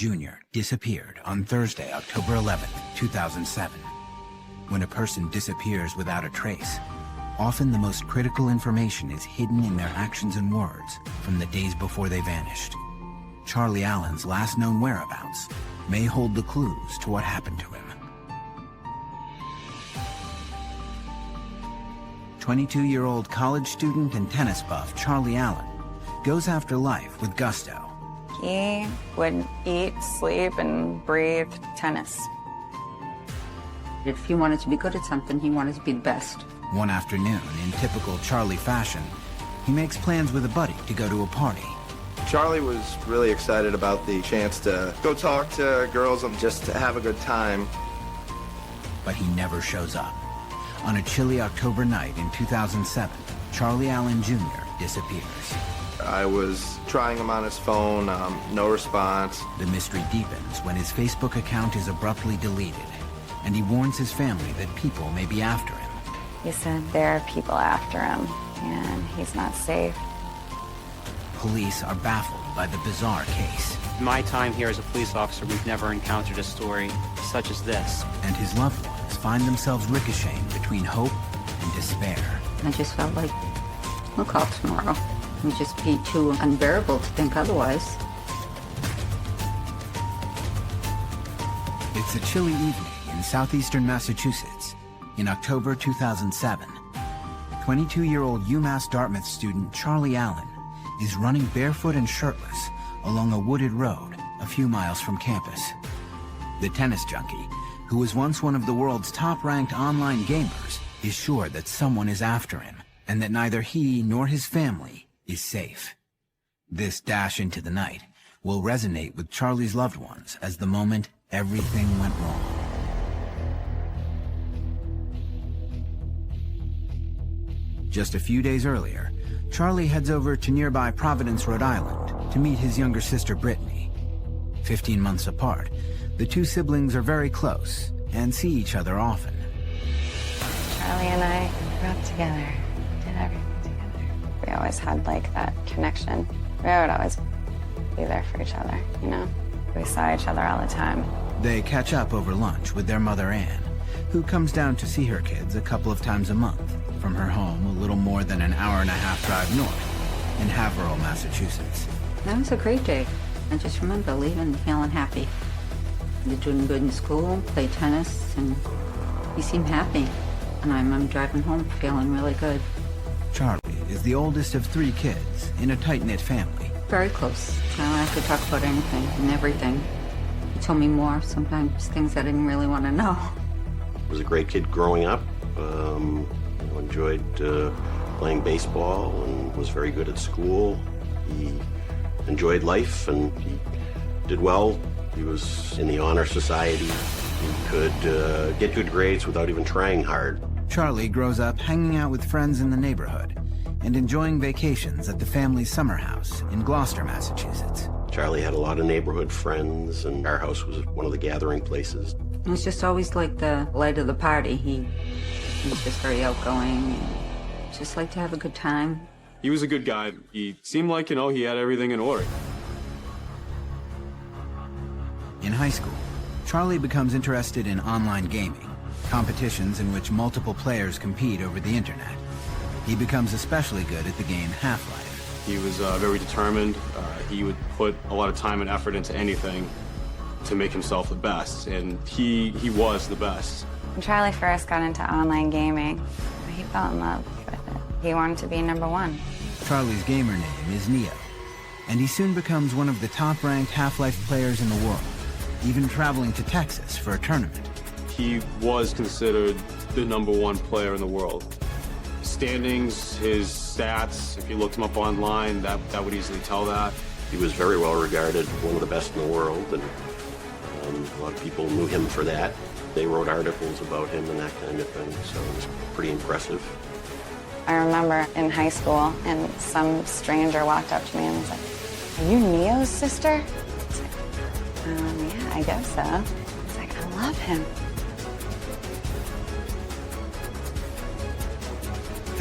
Jr. disappeared on Thursday, October 11, 2007. When a person disappears without a trace, often the most critical information is hidden in their actions and words from the days before they vanished. Charlie Allen's last known whereabouts may hold the clues to what happened to him. 22-year-old college student and tennis buff Charlie Allen goes after life with gusto. He would eat, sleep, and breathe tennis. If he wanted to be good at something, he wanted to be the best. One afternoon, in typical Charlie fashion, he makes plans with a buddy to go to a party. Charlie was really excited about the chance to go talk to girls and just to have a good time. But he never shows up. On a chilly October night in 2007, Charlie Allen Jr. disappears. I was trying him on his phone, no response. The mystery deepens when his Facebook account is abruptly deleted, and he warns his family that people may be after him. He said there are people after him, and he's not safe. Police are baffled by the bizarre case. In my time here as a police officer, we've never encountered a story such as this. And his loved ones find themselves ricocheting between hope and despair. I just felt like, we'll call tomorrow. It would just be too unbearable to think otherwise. It's a chilly evening in southeastern Massachusetts in October 2007. 22-year-old UMass Dartmouth student Charlie Allen is running barefoot and shirtless along a wooded road a few miles from campus. The tennis junkie, who was once one of the world's top-ranked online gamers, is sure that someone is after him and that neither he nor his family is safe. This dash into the night will resonate with Charlie's loved ones as the moment everything went wrong. Just a few days earlier, Charlie heads over to nearby Providence, Rhode Island to meet his younger sister Brittany. 15 months apart, the two siblings are very close and see each other often. Charlie and I grew up together, did everything together. We always had like that connection. We would always be there for each other, you know? We saw each other all the time. They catch up over lunch with their mother Ann, who comes down to see her kids a couple of times a month from her home a little more than an hour-and-a-half drive north in Haverhill, Massachusetts. That was a great day. I just remember leaving feeling happy. You're doing good in school, play tennis, and he seemed happy. And I remember driving home feeling really good. Charlie is the oldest of 3 kids in a tight-knit family. Very close. I could talk about anything and everything. He told me more, sometimes things I didn't really want to know. Was a great kid growing up. Enjoyed playing baseball and was very good at school. He enjoyed life and he did well. He was in the honor society. He could get good grades without even trying hard. Charlie grows up hanging out with friends in the neighborhood and enjoying vacations at the family's summer house in Gloucester, Massachusetts. Charlie had a lot of neighborhood friends, and our house was one of the gathering places. He was just always like the light of the party. He was just very outgoing, and just liked to have a good time. He was a good guy. He seemed like, he had everything in order. In high school, Charlie becomes interested in online gaming, competitions in which multiple players compete over the internet. He becomes especially good at the game Half-Life. He was very determined. He would put a lot of time and effort into anything to make himself the best, and he was the best. When Charlie first got into online gaming, he fell in love with it. He wanted to be #1. Charlie's gamer name is Neo, and he soon becomes one of the top-ranked Half-Life players in the world, even traveling to Texas for a tournament. He was considered the #1 player in the world. Standings, his stats, if you looked him up online, that would easily tell that. He was very well regarded, one of the best in the world, and a lot of people knew him for that. They wrote articles about him and that kind of thing, so it was pretty impressive. I remember in high school, and some stranger walked up to me and was like, "Are you Neo's sister?" I was like, yeah, I guess so. It's like, I love him.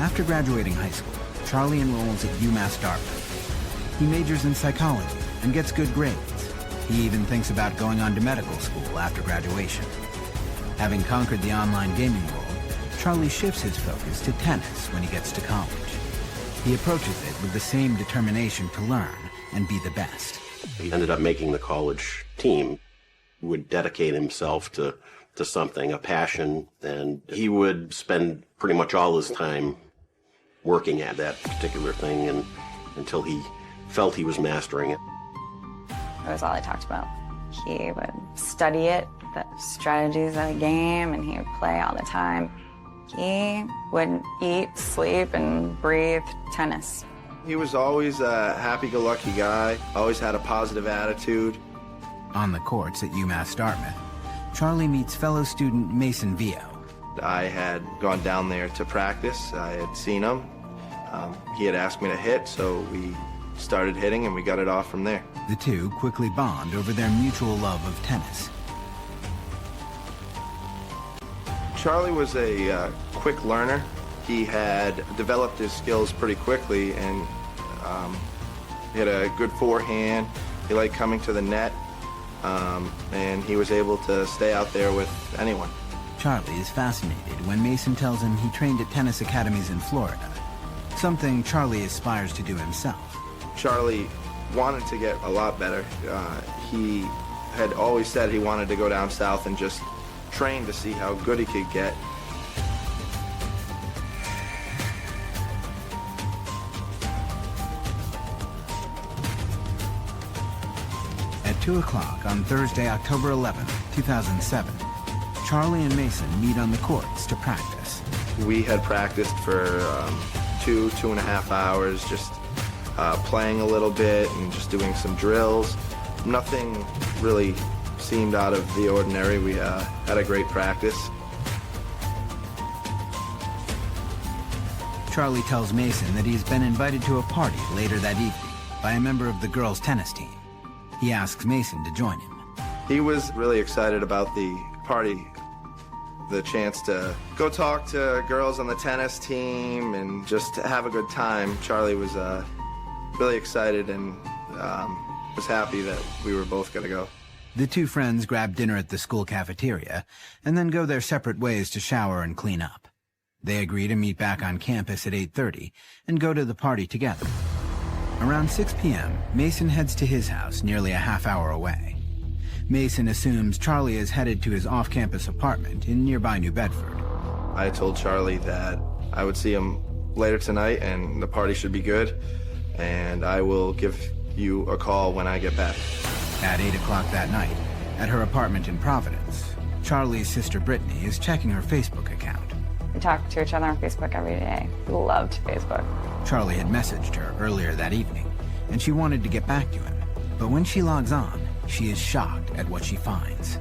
After graduating high school, Charlie enrolls at UMass Dartmouth. He majors in psychology and gets good grades. He even thinks about going on to medical school after graduation. Having conquered the online gaming world, Charlie shifts his focus to tennis when he gets to college. He approaches it with the same determination to learn and be the best. He ended up making the college team. He would dedicate himself to something, a passion, and he would spend pretty much all his time working at that particular thing and until he felt he was mastering it. It was all he talked about. He would study it, the strategies of the game, and he would play all the time. He would eat, sleep, and breathe tennis. He was always a happy-go-lucky guy, always had a positive attitude. On the courts at UMass Dartmouth, Charlie meets fellow student Mason Vio. I had gone down there to practice. I had seen him. He had asked me to hit, so we started hitting and we got it off from there. The two quickly bond over their mutual love of tennis. Charlie was a quick learner. He had developed his skills pretty quickly, and he had a good forehand. He liked coming to the net, and he was able to stay out there with anyone. Charlie is fascinated when Mason tells him he trained at tennis academies in Florida, something Charlie aspires to do himself. Charlie wanted to get a lot better. He had always said he wanted to go down south and just train to see how good he could get. At 2 o'clock on Thursday, October 11, 2007, Charlie and Mason meet on the courts to practice. We had practiced for 2.5 hours, just playing a little bit and just doing some drills. Nothing really seemed out of the ordinary. We had a great practice. Charlie tells Mason that he's been invited to a party later that evening by a member of the girls' tennis team. He asks Mason to join him. He was really excited about the party, the chance to go talk to girls on the tennis team and just have a good time. Charlie was really excited and was happy that we were both going to go. The two friends grab dinner at the school cafeteria and then go their separate ways to shower and clean up. They agree to meet back on campus at 8:30 and go to the party together. Around 6 p.m., Mason heads to his house nearly a half hour away. Mason assumes Charlie is headed to his off-campus apartment in nearby New Bedford. I told Charlie that I would see him later tonight and the party should be good, and I will give you a call when I get back. At 8 o'clock that night, at her apartment in Providence, Charlie's sister Brittany is checking her Facebook account. We talked to each other on Facebook every day. We loved Facebook. Charlie had messaged her earlier that evening, and she wanted to get back to him. But when she logs on, she is shocked at what she finds.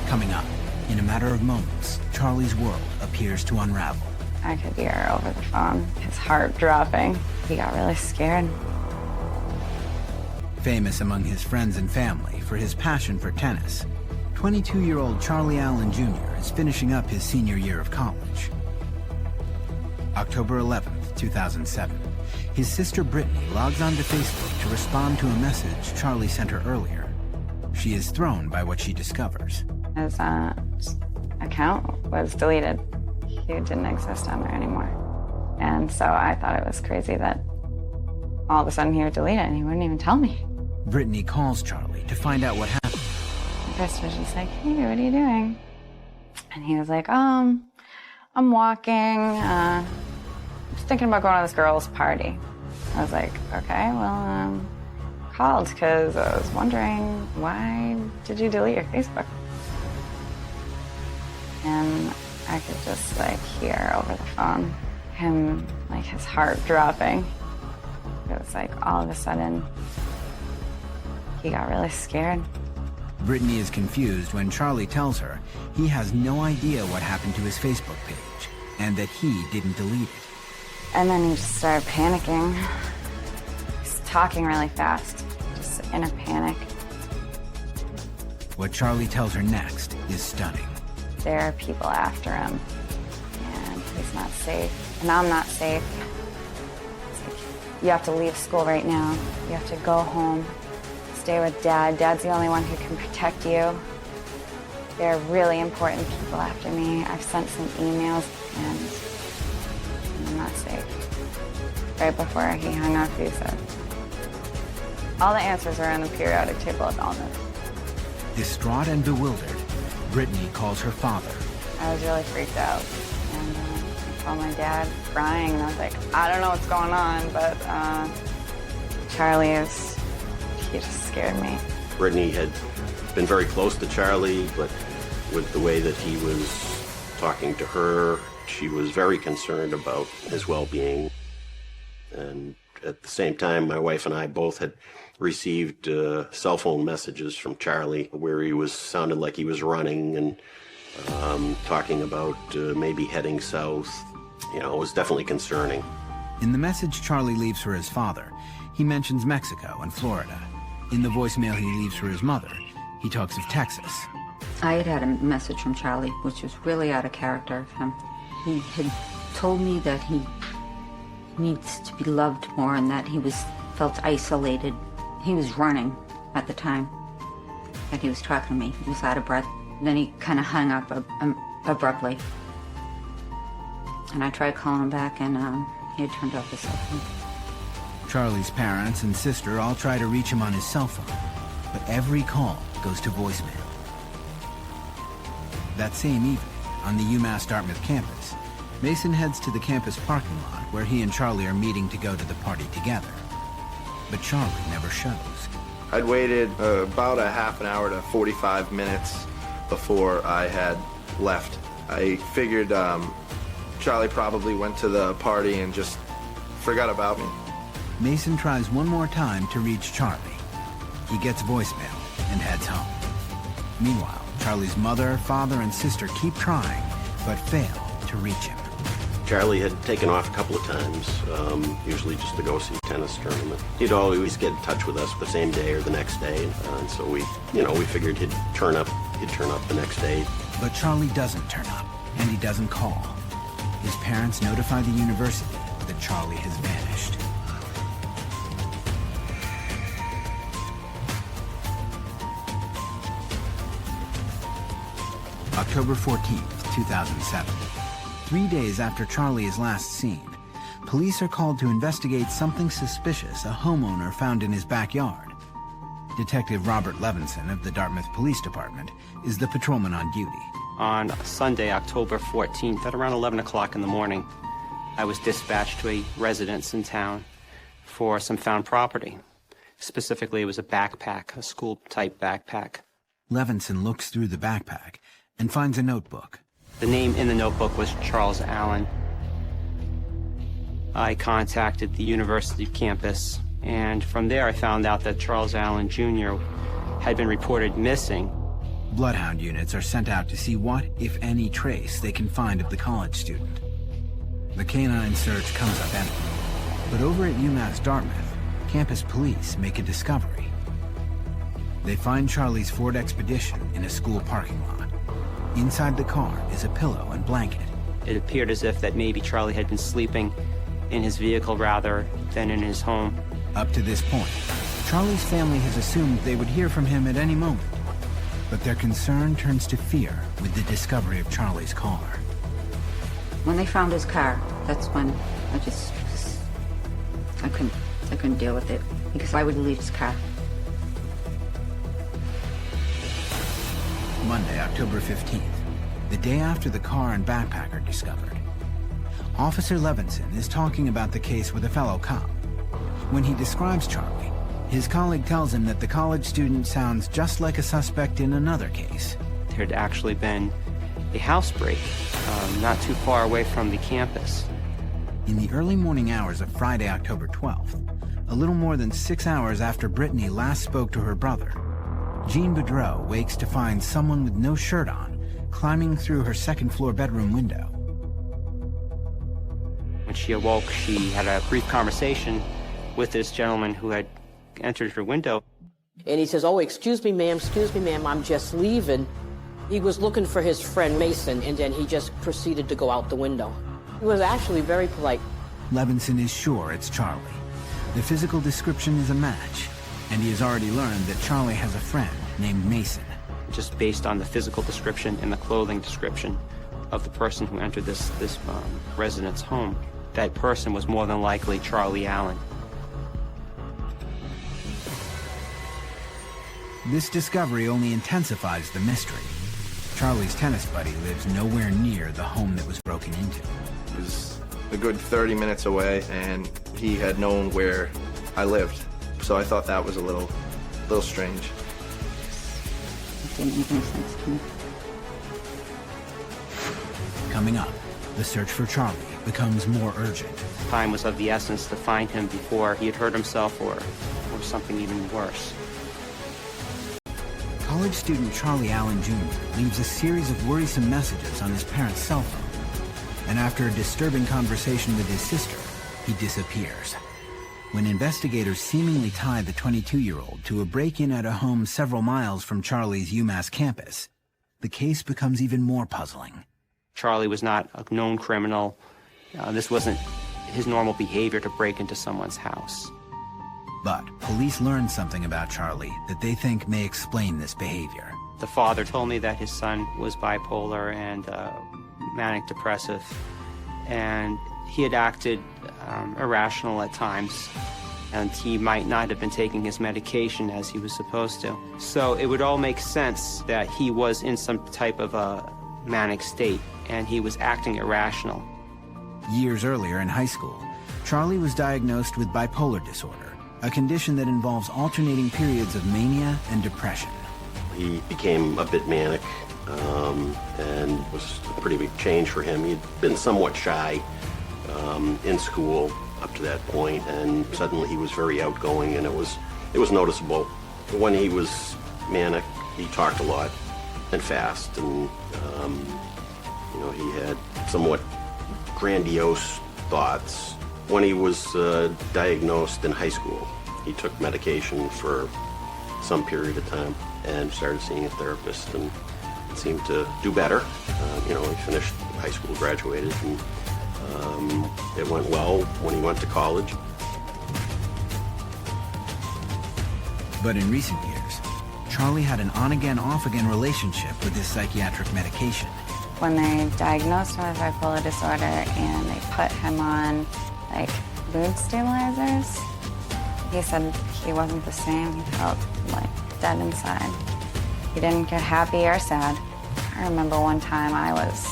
Coming up, in a matter of moments, Charlie's world appears to unravel. I could hear over the phone, his heart dropping. He got really scared. Famous among his friends and family for his passion for tennis, 22-year-old Charlie Allen Jr. is finishing up his senior year of college. October 11th, 2007. His sister Brittany logs onto Facebook to respond to a message Charlie sent her earlier. She is thrown by what she discovers. His account was deleted. He didn't exist on there anymore. And so I thought it was crazy that all of a sudden he would delete it and he wouldn't even tell me. Brittany calls Charlie to find out what happened. Chris was just like, hey, what are you doing? And he was like, I'm walking, just thinking about going to this girl's party. I was like, okay, well, called because I was wondering, why did you delete your Facebook? And I could just like hear over the phone him, like his heart dropping. It was like all of a sudden, he got really scared. Brittany is confused when Charlie tells her he has no idea what happened to his Facebook page and that he didn't delete it. And then he just started panicking. He's talking really fast, just in a panic. What Charlie tells her next is stunning. There are people after him, and he's not safe, and I'm not safe. It's like, you have to leave school right now. You have to go home. stay with Dad. Dad's the only one who can protect you. They're really important people after me. I've sent some emails, and I'm not safe. Right before he hung up, he said, all the answers are in the periodic table of illness. Distraught and bewildered, Brittany calls her father. I was really freaked out. And I called my dad crying, and I was like, I don't know what's going on, but he just scared me. Brittany had been very close to Charlie, but with the way that he was talking to her, she was very concerned about his well-being. And at the same time, my wife and I both had received cell phone messages from Charlie where he sounded like he was running and talking about maybe heading south. You know, it was definitely concerning. In the message Charlie leaves for his father, he mentions Mexico and Florida. In the voicemail he leaves for his mother, he talks of Texas. I had a message from Charlie, which was really out of character of him. He had told me that he needs to be loved more and that he felt isolated. He was running at the time that he was talking to me. He was out of breath. And then he kind of hung up abruptly. And I tried calling him back, and he had turned off his cell phone. Charlie's parents and sister all try to reach him on his cell phone, but every call goes to voicemail. That same evening, on the UMass Dartmouth campus, Mason heads to the campus parking lot where he and Charlie are meeting to go to the party together. But Charlie never shows. I'd waited about a half an hour to 45 minutes before I had left. I figured Charlie probably went to the party and just forgot about me. Mason tries one more time to reach Charlie. He gets voicemail and heads home. Meanwhile, Charlie's mother, father, and sister keep trying, but fail to reach him. Charlie had taken off a couple of times, usually just to go see a tennis tournament. He'd always get in touch with us the same day or the next day, and so we figured he'd turn up the next day. But Charlie doesn't turn up, and he doesn't call. His parents notify the university that Charlie has vanished. October 14th, 2007. 3 days after Charlie is last seen, police are called to investigate something suspicious a homeowner found in his backyard. Detective Robert Levinson of the Dartmouth Police Department is the patrolman on duty. On Sunday, October 14th, at around 11 o'clock in the morning, I was dispatched to a residence in town for some found property. Specifically, it was a backpack, a school-type backpack. Levinson looks through the backpack and finds a notebook. The name in the notebook was Charles Allen. I contacted the university campus, and from there I found out that Charles Allen Jr. had been reported missing. Bloodhound units are sent out to see what, if any, trace they can find of the college student. The canine search comes up empty. But over at UMass Dartmouth, campus police make a discovery. They find Charlie's Ford Expedition in a school parking lot. Inside the car is a pillow and blanket. It appeared as if that maybe Charlie had been sleeping in his vehicle rather than in his home. Up to this point, Charlie's family has assumed they would hear from him at any moment. But their concern turns to fear with the discovery of Charlie's car. When they found his car, that's when I couldn't deal with it, because I would leave his car. Monday, October 15th, the day after the car and backpack are discovered. Officer Levinson is talking about the case with a fellow cop. When he describes Charlie, his colleague tells him that the college student sounds just like a suspect in another case. There had actually been a housebreak not too far away from the campus. In the early morning hours of Friday, October 12th, a little more than 6 hours after Brittany last spoke to her brother, Jean Boudreau wakes to find someone with no shirt on climbing through her second-floor bedroom window. When she awoke, she had a brief conversation with this gentleman who had entered her window. And he says, "Oh, excuse me, ma'am, I'm just leaving." He was looking for his friend Mason, and then he just proceeded to go out the window. He was actually very polite. Levinson is sure it's Charlie. The physical description is a match. And he has already learned that Charlie has a friend named Mason. Just based on the physical description and the clothing description of the person who entered this resident's home, that person was more than likely Charlie Allen. This discovery only intensifies the mystery. Charlie's tennis buddy lives nowhere near the home that was broken into. It was a good 30 minutes away, and he had known where I lived. So I thought that was a little strange. It didn't make any sense to me. Coming up, the search for Charlie becomes more urgent. Time was of the essence to find him before he had hurt himself or something even worse. College student Charlie Allen Jr. leaves a series of worrisome messages on his parents' cell phone. And after a disturbing conversation with his sister, he disappears. When investigators seemingly tie the 22-year-old to a break-in at a home several miles from Charlie's UMass campus, the case becomes even more puzzling. Charlie was not a known criminal. This wasn't his normal behavior to break into someone's house. But police learn something about Charlie that they think may explain this behavior. The father told me that his son was bipolar and manic depressive, and he had acted irrational at times, and he might not have been taking his medication as he was supposed to. So it would all make sense that he was in some type of a manic state, and he was acting irrational. Years earlier in high school, Charlie was diagnosed with bipolar disorder, a condition that involves alternating periods of mania and depression. He became a bit manic, and was a pretty big change for him. He'd been somewhat shy in school up to that point, and suddenly he was very outgoing, and it was noticeable. When he was manic, he talked a lot and fast, and he had somewhat grandiose thoughts. When he was diagnosed in high school, he took medication for some period of time and started seeing a therapist, and it seemed to do better. He finished high school, graduated, and it went well when he went to college. But in recent years, Charlie had an on-again, off-again relationship with his psychiatric medication. When they diagnosed him with bipolar disorder and they put him on, mood stabilizers, he said he wasn't the same. He felt, dead inside. He didn't get happy or sad. I remember one time I was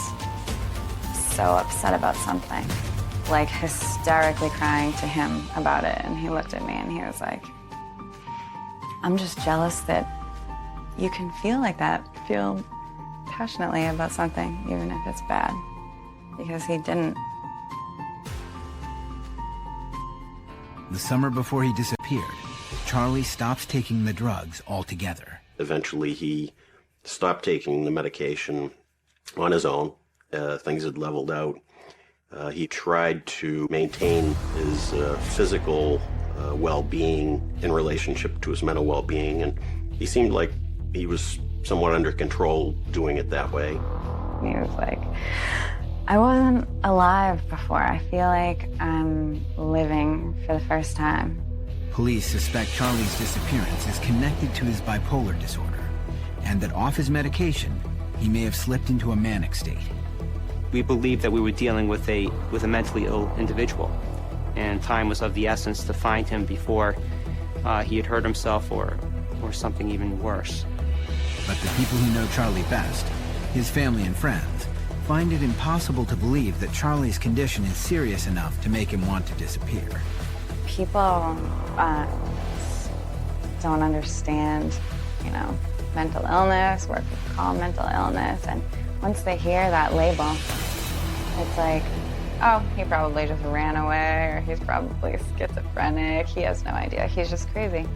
so upset about something, hysterically crying to him about it, and he looked at me and he was like, I'm just jealous that you can feel like that, feel passionately about something, even if it's bad, because he didn't. The summer before he disappeared, Charlie stops taking the drugs altogether. Eventually, he stopped taking the medication on his own. Things had leveled out. He tried to maintain his physical well-being in relationship to his mental well-being, and he seemed like he was somewhat under control doing it that way. He was like, I wasn't alive before. I feel like I'm living for the first time. Police suspect Charlie's disappearance is connected to his bipolar disorder, and that off his medication, he may have slipped into a manic state. We believed that we were dealing with a mentally ill individual, and time was of the essence to find him before he had hurt himself or something even worse. But the people who know Charlie best, his family and friends, find it impossible to believe that Charlie's condition is serious enough to make him want to disappear. People don't understand, mental illness, what people call mental illness, and once they hear that label, it's like, oh, he probably just ran away, or he's probably schizophrenic. He has no idea. He's just crazy.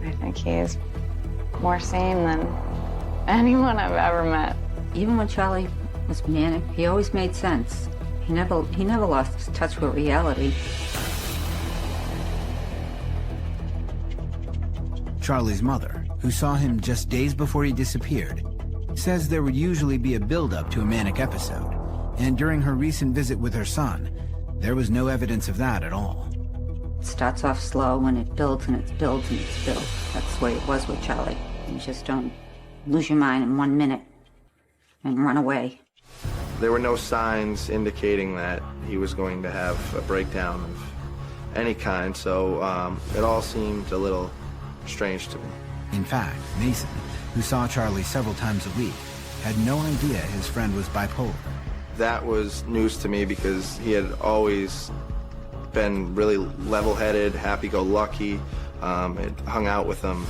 I think he's more sane than anyone I've ever met. Even when Charlie was manic, he always made sense. He never lost touch with reality. Charlie's mother, who saw him just days before he disappeared, says there would usually be a build-up to a manic episode, and during her recent visit with her son, there was no evidence of that at all. starts off slow and it builds and it builds and it builds. That's the way it was with Charlie. You just don't lose your mind in 1 minute and run away. There were no signs indicating that he was going to have a breakdown of any kind, so it all seemed a little strange to me. In fact, Mason, who saw Charlie several times a week, had no idea his friend was bipolar. That was news to me because he had always been really level-headed, happy-go-lucky, had hung out with him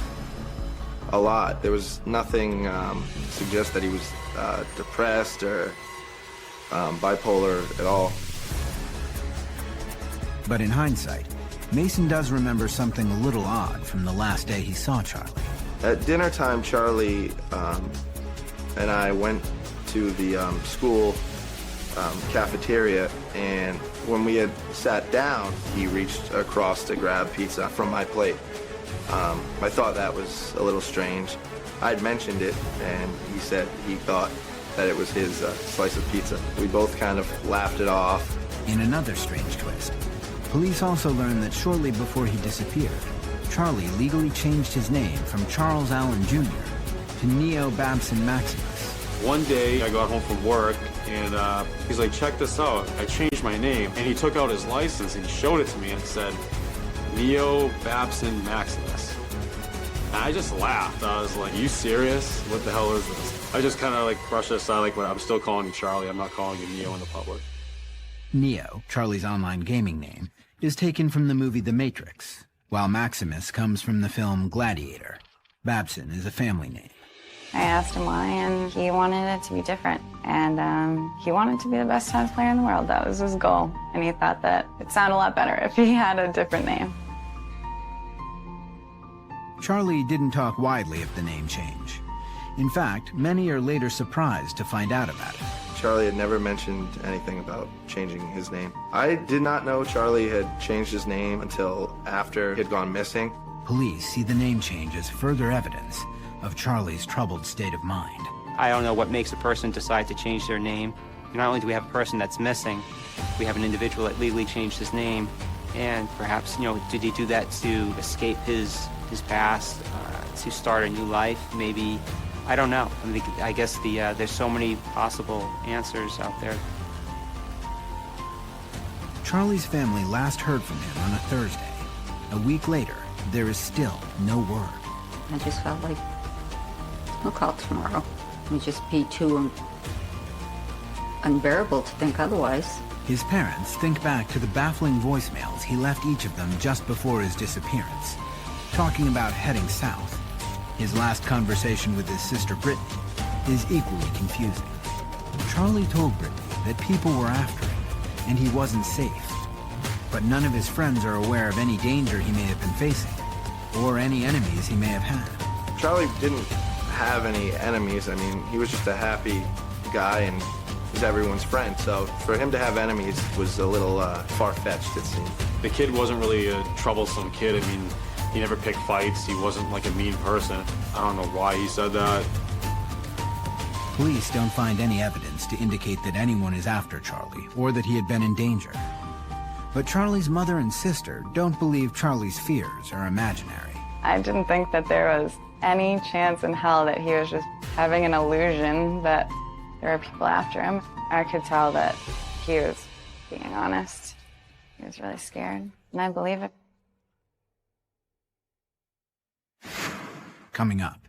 a lot. There was nothing to suggest that he was depressed or bipolar at all. But in hindsight, Mason does remember something a little odd from the last day he saw Charlie. At dinner time, Charlie and I went to the school cafeteria, and when we had sat down, he reached across to grab pizza from my plate. I thought that was a little strange. I'd mentioned it, and he said he thought that it was his slice of pizza. We both kind of laughed it off. In another strange twist, police also learned that shortly before he disappeared, Charlie legally changed his name from Charles Allen Jr. to Neo Babson Maximus. One day I got home from work and he's like, check this out, I changed my name. And he took out his license and he showed it to me and it said, Neo Babson Maximus. And I just laughed. I was like, you serious? What the hell is this? I just kind of like brushed it aside, like, well, I'm still calling you Charlie, I'm not calling you Neo in the public. Neo, Charlie's online gaming name, is taken from the movie The Matrix, while Maximus comes from the film Gladiator. Babson is a family name. I asked him why, and he wanted it to be different. And he wanted to be the best tennis player in the world. That was his goal. And he thought that it sounded a lot better if he had a different name. Charlie didn't talk widely of the name change. In fact, many are later surprised to find out about it. Charlie had never mentioned anything about changing his name. I did not know Charlie had changed his name until after he had gone missing. Police see the name change as further evidence of Charlie's troubled state of mind. I don't know what makes a person decide to change their name. Not only do we have a person that's missing, we have an individual that legally changed his name, and perhaps, did he do that to escape his past, to start a new life? Maybe, I don't know. I guess there's so many possible answers out there. Charlie's family last heard from him on a Thursday. A week later, there is still no word. I just felt like, we'll call tomorrow. It would just be too unbearable to think otherwise. His parents think back to the baffling voicemails he left each of them just before his disappearance, talking about heading south. His last conversation with his sister Brittany is equally confusing. Charlie told Brittany that people were after him and he wasn't safe, but none of his friends are aware of any danger he may have been facing or any enemies he may have had. Charlie didn't have any enemies. I mean, he was just a happy guy and he's everyone's friend. So for him to have enemies was a little far-fetched, it seemed. The kid wasn't really a troublesome kid. I mean, he never picked fights. He wasn't like a mean person. I don't know why he said that. Police don't find any evidence to indicate that anyone is after Charlie or that he had been in danger. But Charlie's mother and sister don't believe Charlie's fears are imaginary. I didn't think that there was any chance in hell that he was just having an illusion that there were people after him. I could tell that he was being honest. He was really scared, and I believe it. Coming up,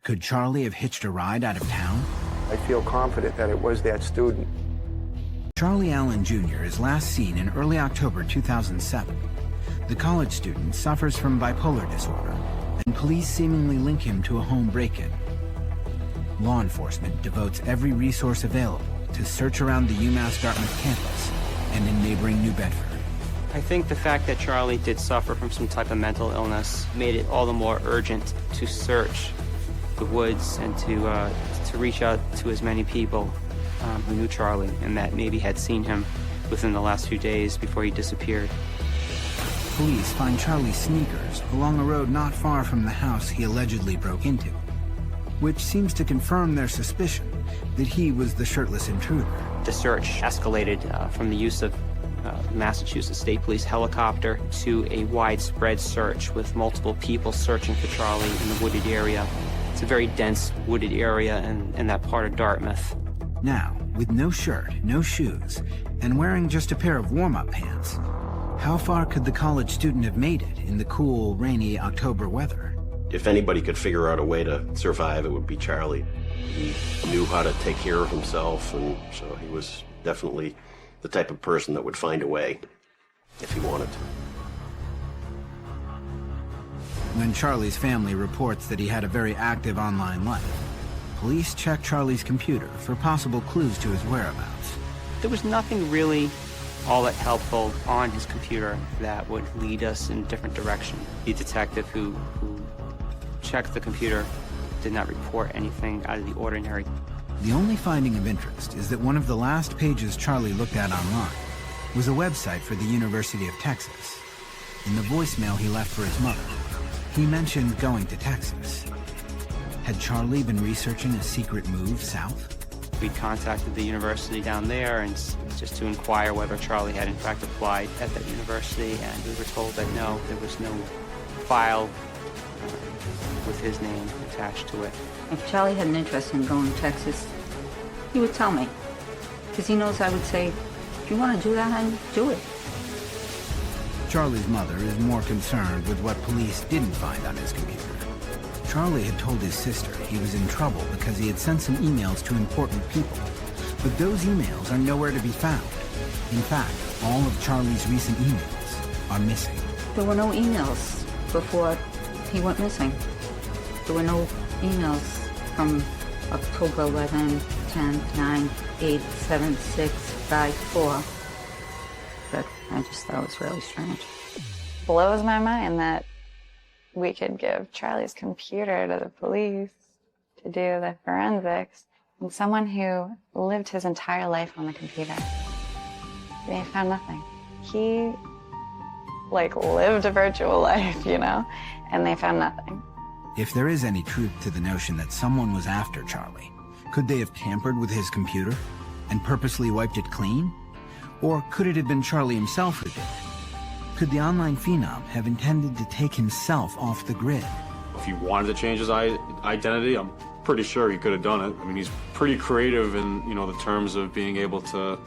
could Charlie have hitched a ride out of town? I feel confident that it was that student. Charlie Allen Jr. is last seen in early October 2007. The college student suffers from bipolar disorder, and police seemingly link him to a home break-in. Law enforcement devotes every resource available to search around the UMass Dartmouth campus and in neighboring New Bedford. I think the fact that Charlie did suffer from some type of mental illness made it all the more urgent to search the woods and to reach out to as many people who knew Charlie and that maybe had seen him within the last few days before he disappeared. Police find Charlie's sneakers along a road not far from the house he allegedly broke into, which seems to confirm their suspicion that he was the shirtless intruder. The search escalated from the use of Massachusetts State Police helicopter to a widespread search with multiple people searching for Charlie in the wooded area. It's a very dense wooded area in that part of Dartmouth. Now, with no shirt, no shoes, and wearing just a pair of warm-up pants, how far could the college student have made it in the cool, rainy October weather? If anybody could figure out a way to survive, it would be Charlie. He knew how to take care of himself, and so he was definitely the type of person that would find a way if he wanted to. When Charlie's family reports that he had a very active online life, police check Charlie's computer for possible clues to his whereabouts. There was nothing really all that helpful on his computer that would lead us in a different direction. The detective who checked the computer did not report anything out of the ordinary. The only finding of interest is that one of the last pages Charlie looked at online was a website for the University of Texas. In the voicemail he left for his mother, he mentioned going to Texas. Had Charlie been researching a secret move south? We contacted the university down there and just to inquire whether Charlie had in fact applied at that university, and we were told that no, there was no file with his name attached to it. If Charlie had an interest in going to Texas, he would tell me. Because he knows I would say, if you want to do that, then do it. Charlie's mother is more concerned with what police didn't find on his computer. Charlie had told his sister he was in trouble because he had sent some emails to important people. But those emails are nowhere to be found. In fact, all of Charlie's recent emails are missing. There were no emails before he went missing. There were no emails from October 11, 10, 9, 8, 7, 6, 5, 4. But I just thought it was really strange. Blows my mind that we could give Charlie's computer to the police to do the forensics, and someone who lived his entire life on the computer. They found nothing. He, lived a virtual life, and they found nothing. If there is any truth to the notion that someone was after Charlie, could they have tampered with his computer and purposely wiped it clean? Or could it have been Charlie himself who did it? Could the online phenom have intended to take himself off the grid? If he wanted to change his identity, I'm pretty sure he could have done it. I mean, he's pretty creative in, the terms of being able to,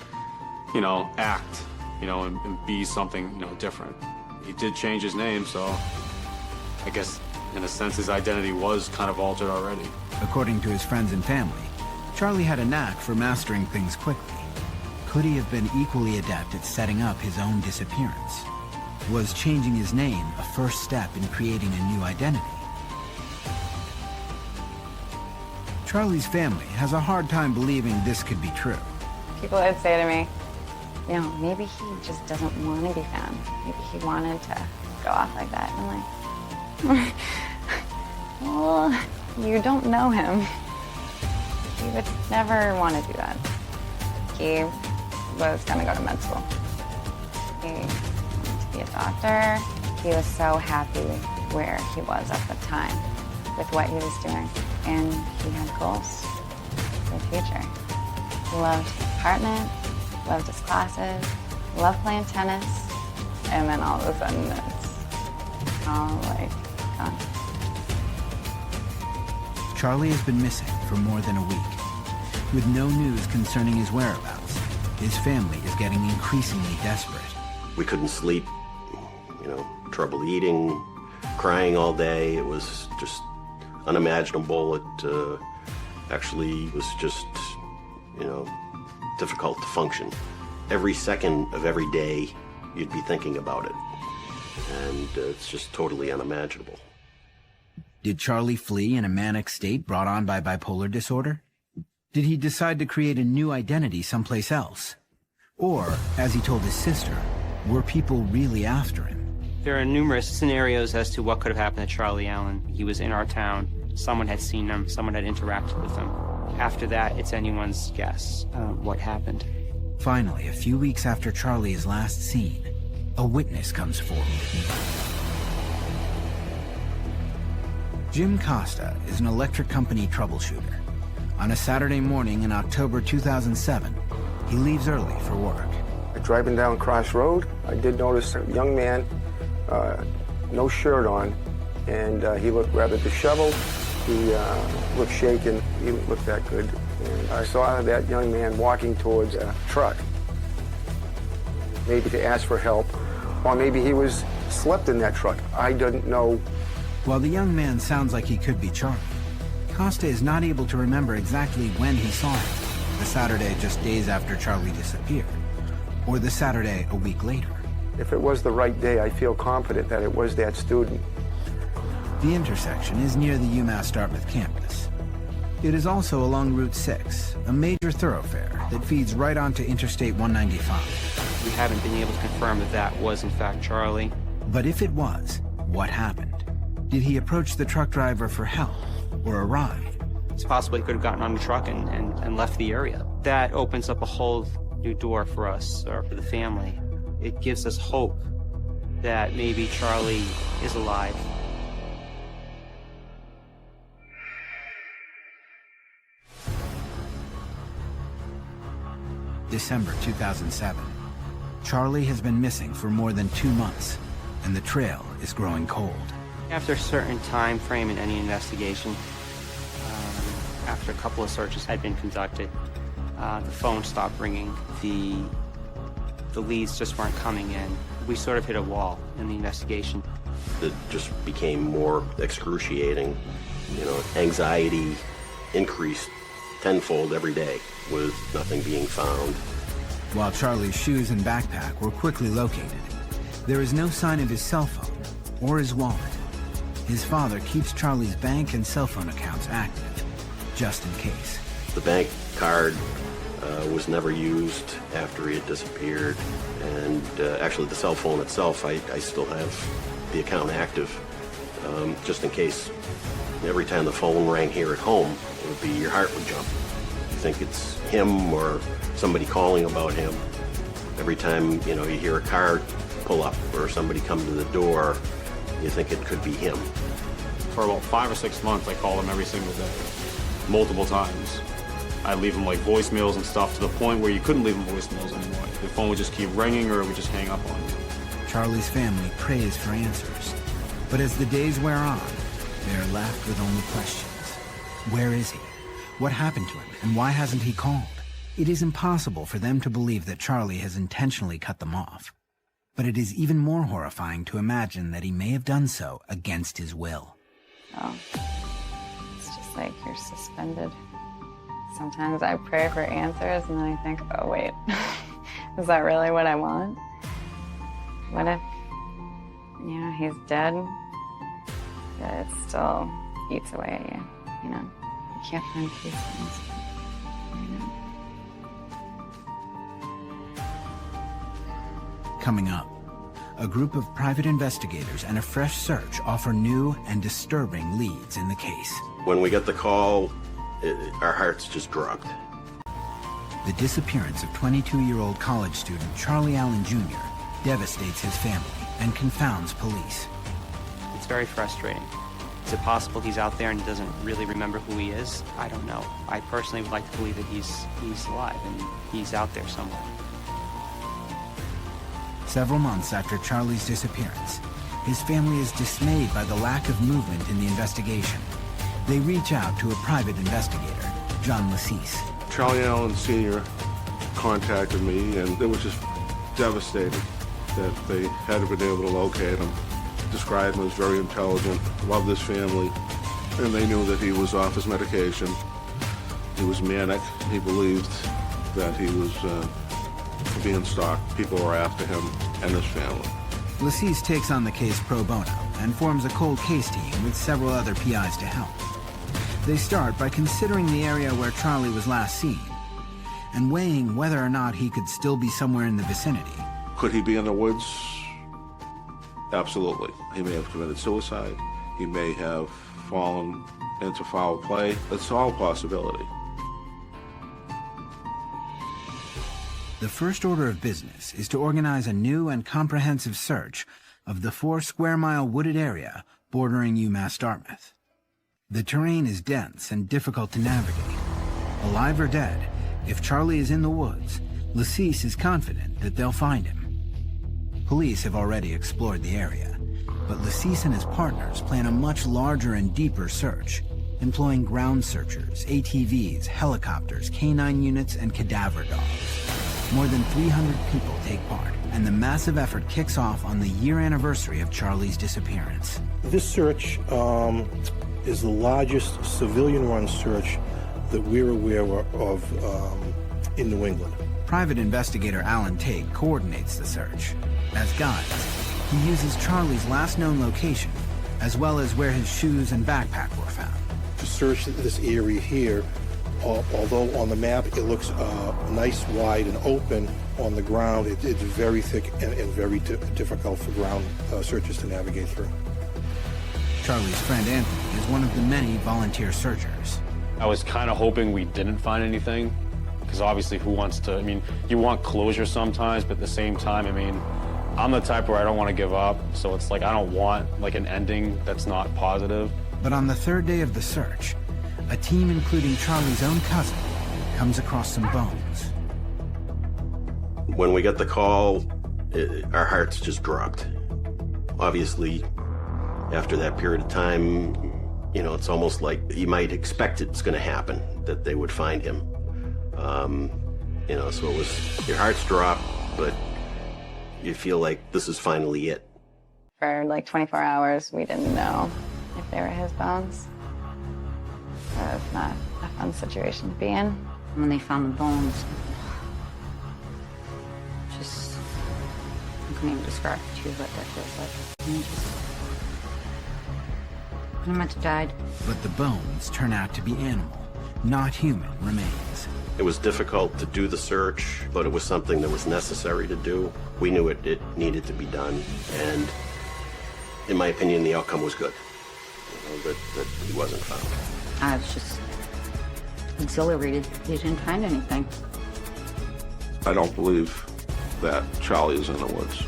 act, and be something, different. He did change his name, so I guess in a sense his identity was kind of altered already. According to his friends and family, Charlie had a knack for mastering things quickly. Could he have been equally adept at setting up his own disappearance? Was changing his name a first step in creating a new identity? Charlie's family has a hard time believing this could be true. People would say to me, maybe he just doesn't want to be found. Maybe he wanted to go off like that. I'm like, well, you don't know him. He would never want to do that. He was going to go to med school. He wanted to be a doctor. He was so happy where he was at the time with what he was doing. And he had goals for the future. He loved his apartment, loved his classes, loved playing tennis, and then all of a sudden it's all gone. Charlie has been missing for more than a week. With no news concerning his whereabouts, his family is getting increasingly desperate. We couldn't sleep, trouble eating, crying all day. It was just unimaginable. It actually was just, difficult to function. Every second of every day, you'd be thinking about it. And it's just totally unimaginable. Did Charlie flee in a manic state brought on by bipolar disorder? Did he decide to create a new identity someplace else? Or, as he told his sister, were people really after him? There are numerous scenarios as to what could have happened to Charlie Allen. He was in our town. Someone had seen him. Someone had interacted with him. After that, it's anyone's guess what happened. Finally, a few weeks after Charlie is last seen, a witness comes forward. Jim Costa is an electric company troubleshooter. On a Saturday morning in October 2007, he leaves early for work. I Driving down Cross Road, I did notice a young man, no shirt on, and he looked rather disheveled. He looked shaken. He didn't look that good. And I saw that young man walking towards a truck, maybe to ask for help, or maybe he was slept in that truck. I didn't know. While the young man sounds like he could be Charlie, Costa is not able to remember exactly when he saw him, the Saturday just days after Charlie disappeared, or the Saturday a week later. If it was the right day, I feel confident that it was that student. The intersection is near the UMass Dartmouth campus. It is also along Route 6, a major thoroughfare that feeds right onto Interstate 195. We haven't been able to confirm that that was in fact Charlie. But if it was, what happened? Did he approach the truck driver for help or a ride? It's possible he could have gotten on the truck and left the area. That opens up a whole new door for us, or for the family. It gives us hope that maybe Charlie is alive. December 2007. Charlie has been missing for more than 2 months, and the trail is growing cold. After a certain time frame in any investigation, after a couple of searches had been conducted, the phone stopped ringing. The leads just weren't coming in. We sort of hit a wall in the investigation. It just became more excruciating. You know, anxiety increased tenfold every day with nothing being found. While Charlie's shoes and backpack were quickly located, there is no sign of his cell phone or his wallet. His father keeps Charlie's bank and cell phone accounts active, just in case. The bank card was never used after he had disappeared, and actually the cell phone itself, I still have the account active, just in case. Every time the phone rang here at home, it would be, your heart would jump. You think it's him or somebody calling about him. Every time, you know, you hear a car pull up or somebody come to the door, you think it could be him. For about 5 or 6 months, I called him every single day, multiple times. I'd leave him like voicemails and stuff, to the point where you couldn't leave him voicemails anymore. The phone would just keep ringing, or it would just hang up on you. Charlie's family prays for answers, but as the days wear on, they are left with only questions. Where is he? What happened to him, and why hasn't he called? It is impossible for them to believe that Charlie has intentionally cut them off. But it is even more horrifying to imagine that he may have done so against his will. Oh, it's just like you're suspended. Sometimes I pray for answers and then I think, oh wait, is that really what I want? What if, you know, he's dead, but it still eats away at you, you know? You can't find peace in this, you know? Coming up, a group of private investigators and a fresh search offer new and disturbing leads in the case. When we get the call, our hearts just dropped. The disappearance of 22-year-old college student Charlie Allen Jr. devastates his family and confounds police. It's very frustrating. Is it possible he's out there and he doesn't really remember who he is? I don't know. I personally would like to believe that he's alive and he's out there somewhere. Several months after Charlie's disappearance, his family is dismayed by the lack of movement in the investigation. They reach out to a private investigator, John Lassis. Charlie Allen Sr. contacted me, and they were just devastated that they hadn't been able to locate him. Described him as very intelligent, loved his family, and they knew that he was off his medication. He was manic. He believed that he was being stalked. People were after him and his family. Lassis takes on the case pro bono and forms a cold case team with several other PIs to help. They start by considering the area where Charlie was last seen and weighing whether or not he could still be somewhere in the vicinity. Could he be in the woods? Absolutely. He may have committed suicide. He may have fallen into foul play. It's all a possibility. The first order of business is to organize a new and comprehensive search of the 4-square-mile wooded area bordering UMass Dartmouth. The terrain is dense and difficult to navigate. Alive or dead, if Charlie is in the woods, Alyssiah is confident that they'll find him. Police have already explored the area, but Alyssiah and his partners plan a much larger and deeper search, employing ground searchers, ATVs, helicopters, canine units, and cadaver dogs. More than 300 people take part, and the massive effort kicks off on the year anniversary of Charlie's disappearance. This search is the largest civilian-run search that we're aware of in New England. Private investigator Alan Tate coordinates the search. As guides, he uses Charlie's last known location, as well as where his shoes and backpack were found. To search this area here, although on the map it looks nice, wide, and open, on the ground it's very thick and very difficult for ground searchers to navigate through. Charlie's friend Anthony is one of the many volunteer searchers. I was kind of hoping we didn't find anything, because obviously who wants to, I mean, you want closure sometimes, but at the same time, I mean, I'm the type where I don't want to give up, so it's like I don't want like an ending that's not positive. But on the third day of the search, a team including Charlie's own cousin comes across some bones. When we got the call, our hearts just dropped. Obviously, after that period of time, you know, it's almost like you might expect it's going to happen, that they would find him. You know, so it was, your hearts drop, but you feel like this is finally it. For like 24 hours, we didn't know if they were his bones. So it was not a fun situation to be in. When they found the bones, just, I couldn't even describe to you what that feels like. And just pretty much died. But the bones turn out to be animal, not human remains. It was difficult to do the search, but it was something that was necessary to do. We knew it needed to be done, and in my opinion, the outcome was good. You know, that he wasn't found. I was just exhilarated. They didn't find anything. I don't believe that Charlie is in the woods.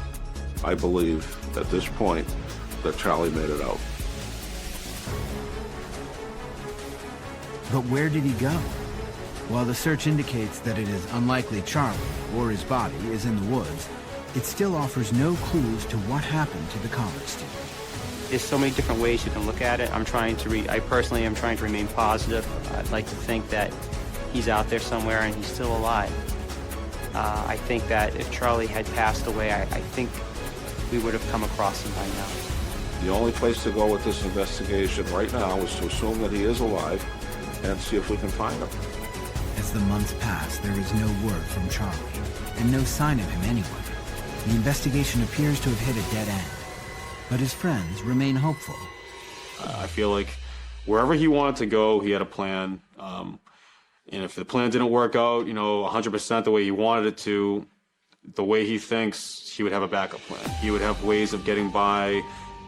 I believe at this point that Charlie made it out. But where did he go? While the search indicates that it is unlikely Charlie or his body is in the woods, it still offers no clues to what happened to the college student. There's so many different ways you can look at it. I personally am trying to remain positive. I'd like to think that he's out there somewhere and he's still alive. I think that if Charlie had passed away, I think we would have come across him by now. The only place to go with this investigation right now is to assume that he is alive and see if we can find him. As the months pass, there is no word from Charlie, and no sign of him anywhere. The investigation appears to have hit a dead end, but his friends remain hopeful. I feel like wherever he wanted to go, he had a plan. And if the plan didn't work out, you know, 100% the way he wanted it to, the way he thinks, he would have a backup plan. He would have ways of getting by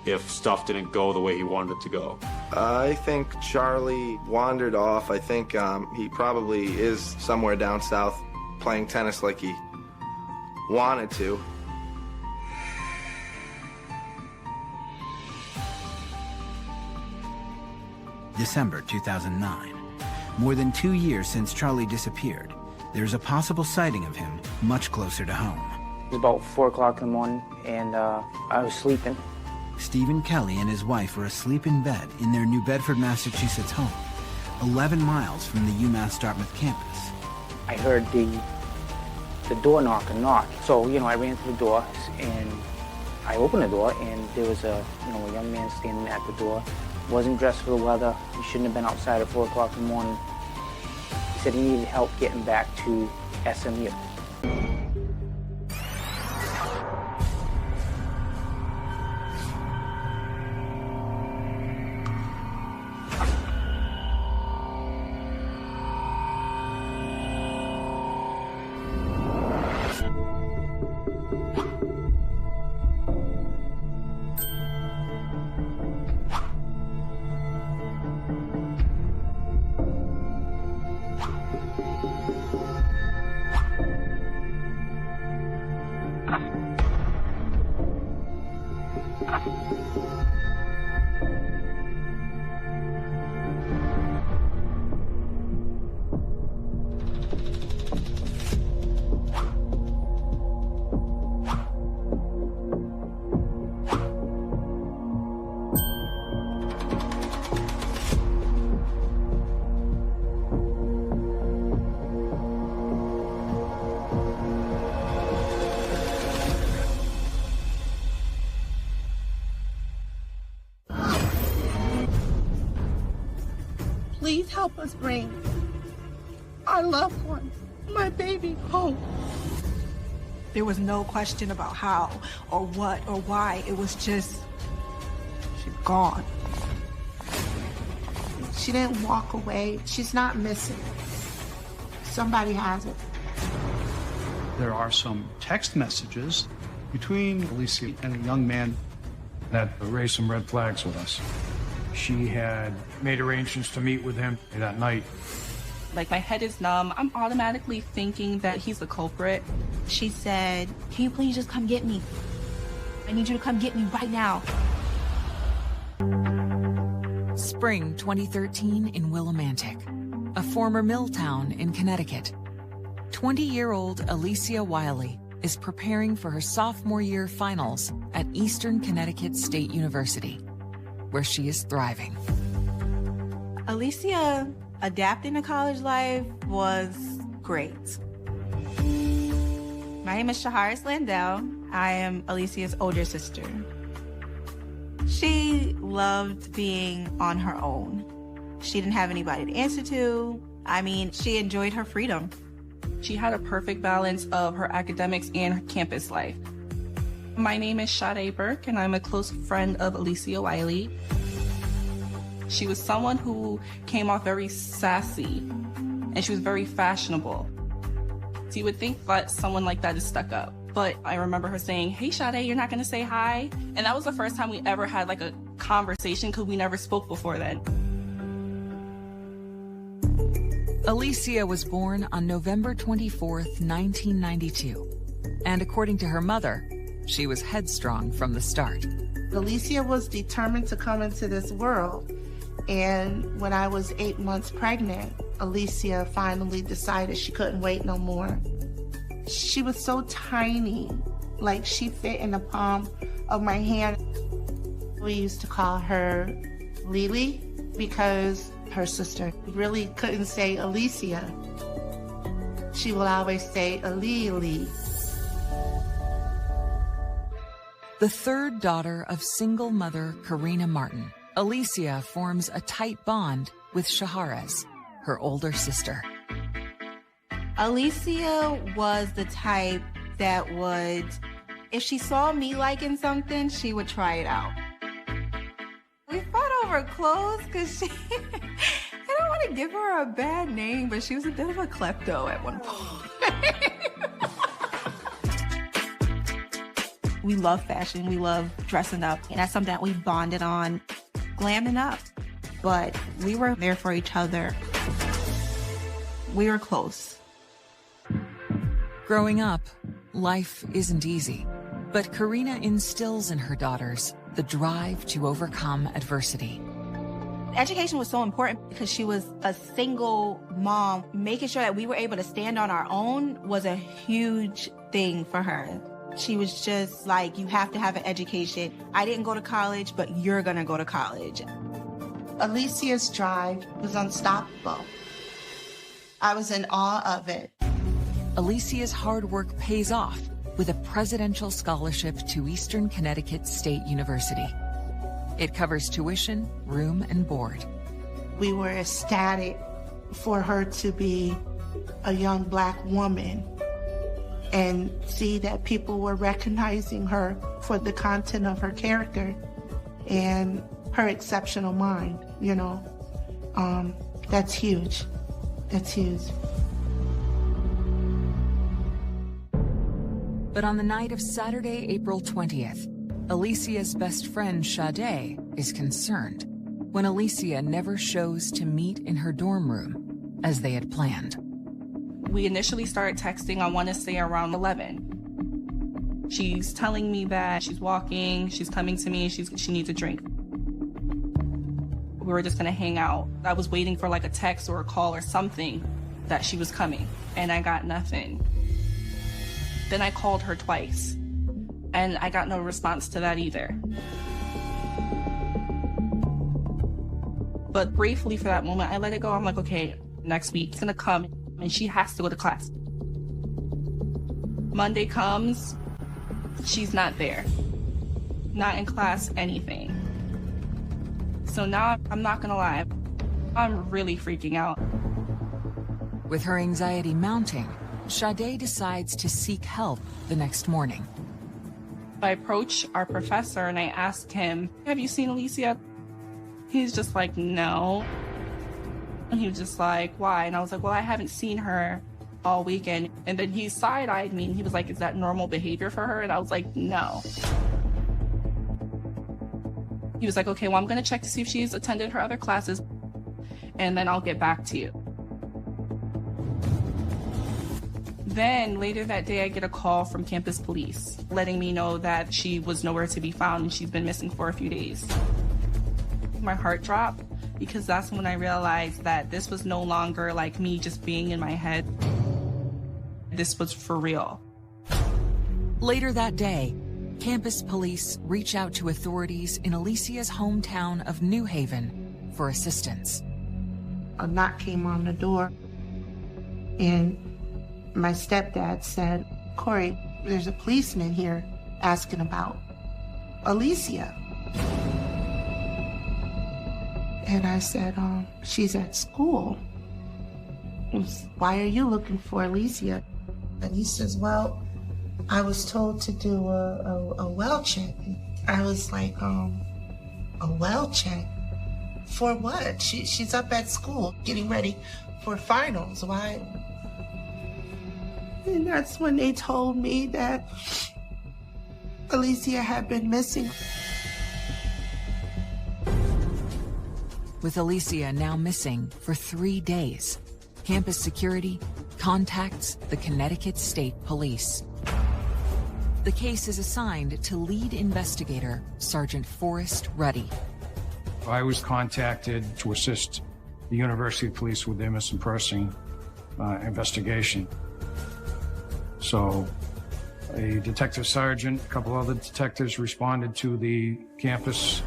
if stuff didn't go the way he wanted it to go. I think Charlie wandered off. I think he probably is somewhere down south playing tennis like he wanted to. December 2009. More than 2 years since Charlie disappeared, there's a possible sighting of him much closer to home. It was about 4 o'clock in the morning, and I was sleeping. Stephen Kelly and his wife were asleep in bed in their New Bedford, Massachusetts home, 11 miles from the UMass Dartmouth campus. I heard the door knock. So, you know, I ran to the door, and I opened the door, and there was a young man standing at the door. Wasn't dressed for the weather. He shouldn't have been outside at 4 o'clock in the morning. He said he needed help getting back to SMU. Please help us bring our loved one, my baby, home. There was no question about how or what or why. It was just, she's gone. She didn't walk away. She's not missing. Somebody has it. There are some text messages between Alyssiah and a young man that raised some red flags with us. She had made arrangements to meet with him that night. Like, my head is numb. I'm automatically thinking that he's the culprit. She said, "Can you please just come get me? I need you to come get me right now." Spring 2013 in Willimantic, a former mill town in Connecticut. 20-year-old Alyssiah Wiley is preparing for her sophomore year finals at Eastern Connecticut State University, where she is thriving. Alyssiah adapting to college life was great. My name is Shaharis Landell. I am Alyssiah's older sister. She loved being on her own. She didn't have anybody to answer to. I mean, she enjoyed her freedom. She had a perfect balance of her academics and her campus life. My name is Sade Burke, and I'm a close friend of Alyssiah Wiley. She was someone who came off very sassy, and she was very fashionable. So you would think that someone like that is stuck up. But I remember her saying, "Hey, Sade, you're not gonna say hi?" And that was the first time we ever had like a conversation, because we never spoke before then. Alyssiah was born on November 24th, 1992. And according to her mother, she was headstrong from the start. Alyssiah was determined to come into this world. And when I was 8 months pregnant, Alyssiah finally decided she couldn't wait no more. She was so tiny, like she fit in the palm of my hand. We used to call her Lily because her sister really couldn't say Alyssiah. She will always say Alili. The third daughter of single mother Karina Martin, Alyssiah forms a tight bond with Shaharis, her older sister. Alyssiah was the type that would, if she saw me liking something, she would try it out. We fought over clothes because she, I don't want to give her a bad name, but she was a bit of a klepto at one point. We love fashion, we love dressing up, and that's something that we bonded on, glamming up. But we were there for each other. We were close. Growing up, life isn't easy, but Karina instills in her daughters the drive to overcome adversity. Education was so important because she was a single mom. Making sure that we were able to stand on our own was a huge thing for her. She was just like, you have to have an education. I didn't go to college, but you're gonna go to college. Alyssiah's drive was unstoppable. I was in awe of it. Alyssiah's hard work pays off with a presidential scholarship to Eastern Connecticut State University. It covers tuition, room, and board. We were ecstatic for her to be a young Black woman and see that people were recognizing her for the content of her character and her exceptional mind, you know. That's huge. That's huge. But on the night of Saturday, April 20th, Alyssiah's best friend, Sade, is concerned when Alyssiah never shows to meet in her dorm room as they had planned. We initially started texting, I want to say around 11. She's telling me that she's walking, she's coming to me, she needs a drink. We were just gonna hang out. I was waiting for like a text or a call or something that she was coming, and I got nothing. Then I called her twice, and I got no response to that either. But briefly for that moment, I let it go. I'm like, okay, next week it's gonna come, and she has to go to class. Monday comes, she's not there. Not in class, anything. So now, I'm not gonna lie, I'm really freaking out. With her anxiety mounting, Sade decides to seek help the next morning. I approach our professor and I ask him, have you seen Alyssiah? He's just like, no. And he was just like, why? And I was like, well, I haven't seen her all weekend. And then he side-eyed me and he was like, is that normal behavior for her? And I was like, no. He was like, okay, well, I'm going to check to see if she's attended her other classes and then I'll get back to you. Then later that day, I get a call from campus police letting me know that she was nowhere to be found and she's been missing for a few days. My heart dropped because that's when I realized that this was no longer like me just being in my head. This was for real. Later that day, campus police reach out to authorities in Alyssiah's hometown of New Haven for assistance. A knock came on the door, and my stepdad said, Corey, there's a policeman here asking about Alyssiah. And I said, she's at school. Why are you looking for Alyssiah? And he says, well, I was told to do a well check. I was like, a well check? For what? She's up at school getting ready for finals. Why? And that's when they told me that Alyssiah had been missing. With Alyssiah now missing for 3 days, campus security contacts the Connecticut State Police. The case is assigned to lead investigator Sergeant Forrest Ruddy. I was contacted to assist the University Police with their missing person investigation. So a detective sergeant, a couple other detectives responded to the campus.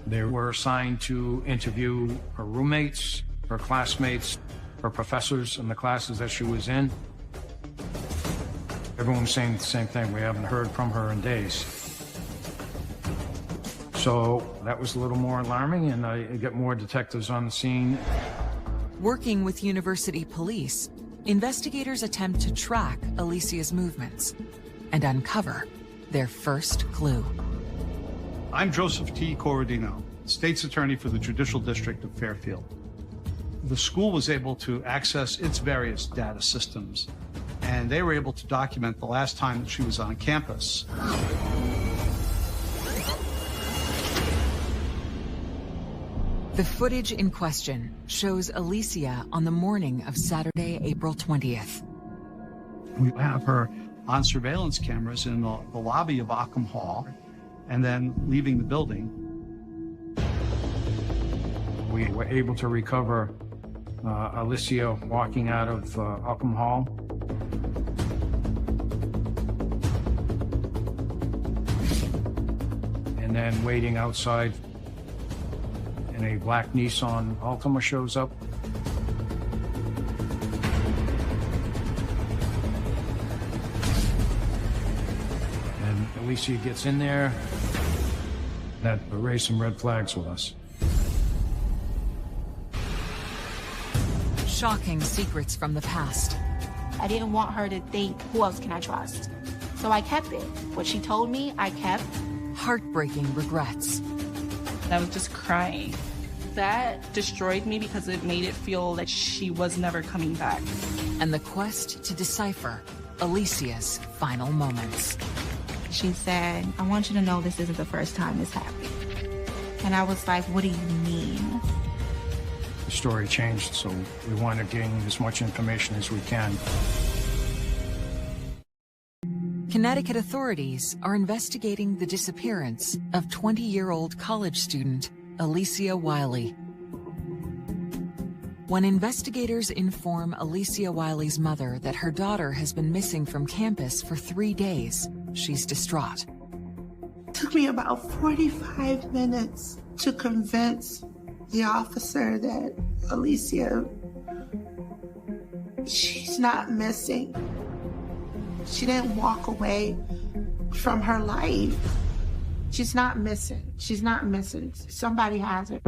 They were assigned to interview her roommates, her classmates, her professors in the classes that she was in. Everyone was saying the same thing. We haven't heard from her in days. So that was a little more alarming, and I get more detectives on the scene. Working with university police, investigators attempt to track Alyssiah's movements and uncover their first clue. I'm Joseph T. Corradino, State's Attorney for the Judicial District of Fairfield. The school was able to access its various data systems, and they were able to document the last time that she was on campus. The footage in question shows Alyssiah on the morning of Saturday, April 20th. We have her on surveillance cameras in the lobby of Ockham Hall, and then leaving the building. We were able to recover Alyssiah walking out of Ockham Hall. And then waiting outside, and a black Nissan Altima shows up. And Alyssiah gets in there. That raised some red flags with us. Shocking secrets from the past. I didn't want her to think, who else can I trust? So I kept it. What she told me, I kept. Heartbreaking regrets. I was just crying. That destroyed me because it made it feel like she was never coming back. And the quest to decipher Alyssiah's final moments. She said, I want you to know this isn't the first time this happened. And I was like, what do you mean? The story changed, so we want to gain as much information as we can. Connecticut authorities are investigating the disappearance of 20-year-old college student Alyssiah Wiley. When investigators inform Alyssiah Wiley's mother that her daughter has been missing from campus for 3 days, she's distraught. It took me about 45 minutes to convince the officer that Alyssiah, she's not missing. She didn't walk away from her life. She's not missing. She's not missing. Somebody has her.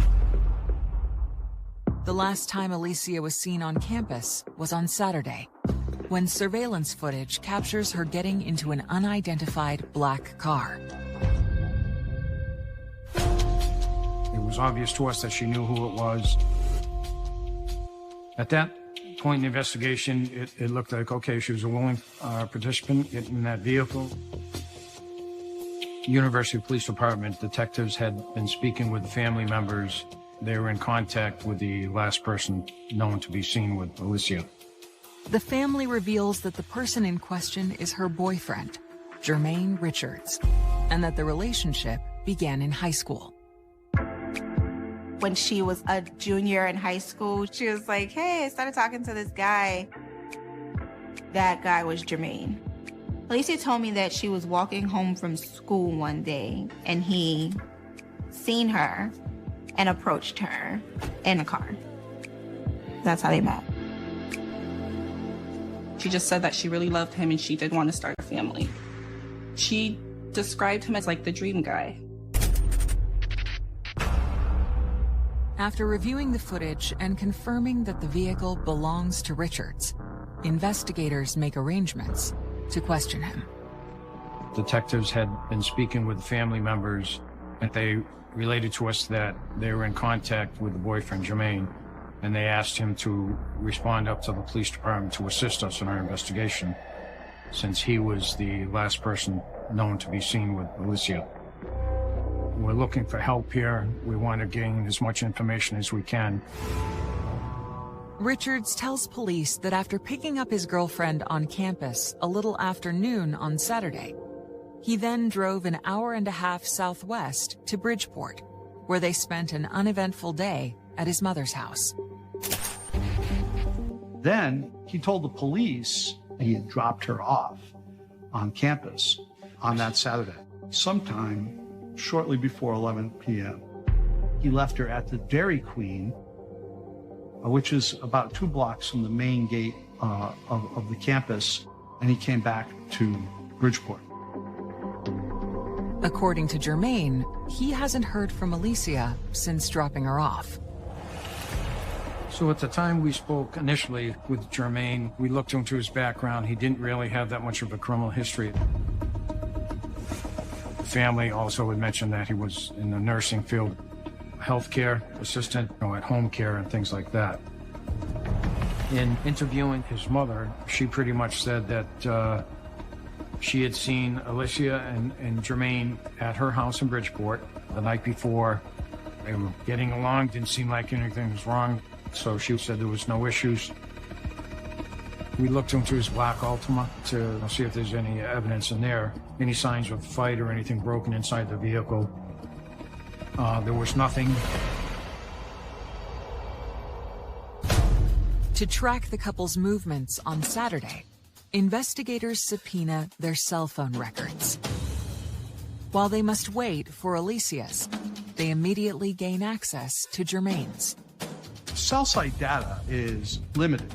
The last time Alyssiah was seen on campus was on Saturday, when surveillance footage captures her getting into an unidentified black car. It was obvious to us that she knew who it was. At that point in the investigation, it looked like, okay, she was a willing participant in that vehicle. University Police Department detectives had been speaking with family members. They were in contact with the last person known to be seen with Alyssiah. The family reveals that the person in question is her boyfriend, Jermaine Richards, and that the relationship began in high school. When she was a junior in high school, she was like, hey, I started talking to this guy. That guy was Jermaine. Alyssiah told me that she was walking home from school one day and he seen her and approached her in a car. That's how they met. She just said that she really loved him and she did want to start a family. She described him as like the dream guy. After reviewing the footage and confirming that the vehicle belongs to Richards, investigators make arrangements to question him. Detectives had been speaking with family members, and they related to us that they were in contact with the boyfriend, Jermaine, and they asked him to respond up to the police department to assist us in our investigation, since he was the last person known to be seen with Alyssiah. We're looking for help here. We want to gain as much information as we can. Richards tells police that after picking up his girlfriend on campus a little after noon on Saturday, he then drove an hour and a half southwest to Bridgeport, where they spent an uneventful day at his mother's house. Then he told the police he had dropped her off on campus on that Saturday, sometime shortly before 11 p.m. He left her at the Dairy Queen, which is about 2 blocks from the main gate of the campus, and he came back to Bridgeport. According to Jermaine, he hasn't heard from Alyssiah since dropping her off. So at the time we spoke initially with Jermaine, we looked into his background. He didn't really have that much of a criminal history. The family also had mentioned that he was in the nursing field, healthcare assistant, at home care and things like that. In interviewing his mother, she pretty much said that she had seen Alyssiah and Jermaine at her house in Bridgeport the night before. They were getting along, didn't seem like anything was wrong, so she said there was no issues. We looked into his black Altima to see if there's any evidence in there, any signs of a fight or anything broken inside the vehicle. There was nothing. To track the couple's movements on Saturday, investigators subpoena their cell phone records. While they must wait for Alyssiah's, they immediately gain access to Jermaine's. Cell site data is limited.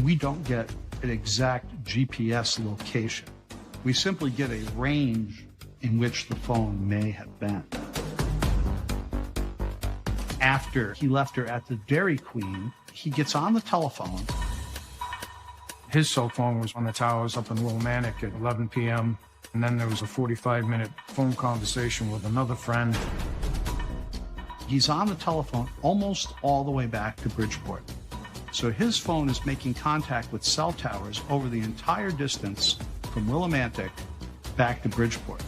We don't get an exact GPS location. We simply get a range in which the phone may have been. After he left her at the Dairy Queen, he gets on the telephone. His cell phone was on the towers up in Willimantic at 11 p.m. And then there was a 45-minute phone conversation with another friend. He's on the telephone almost all the way back to Bridgeport. So his phone is making contact with cell towers over the entire distance from Willimantic back to Bridgeport.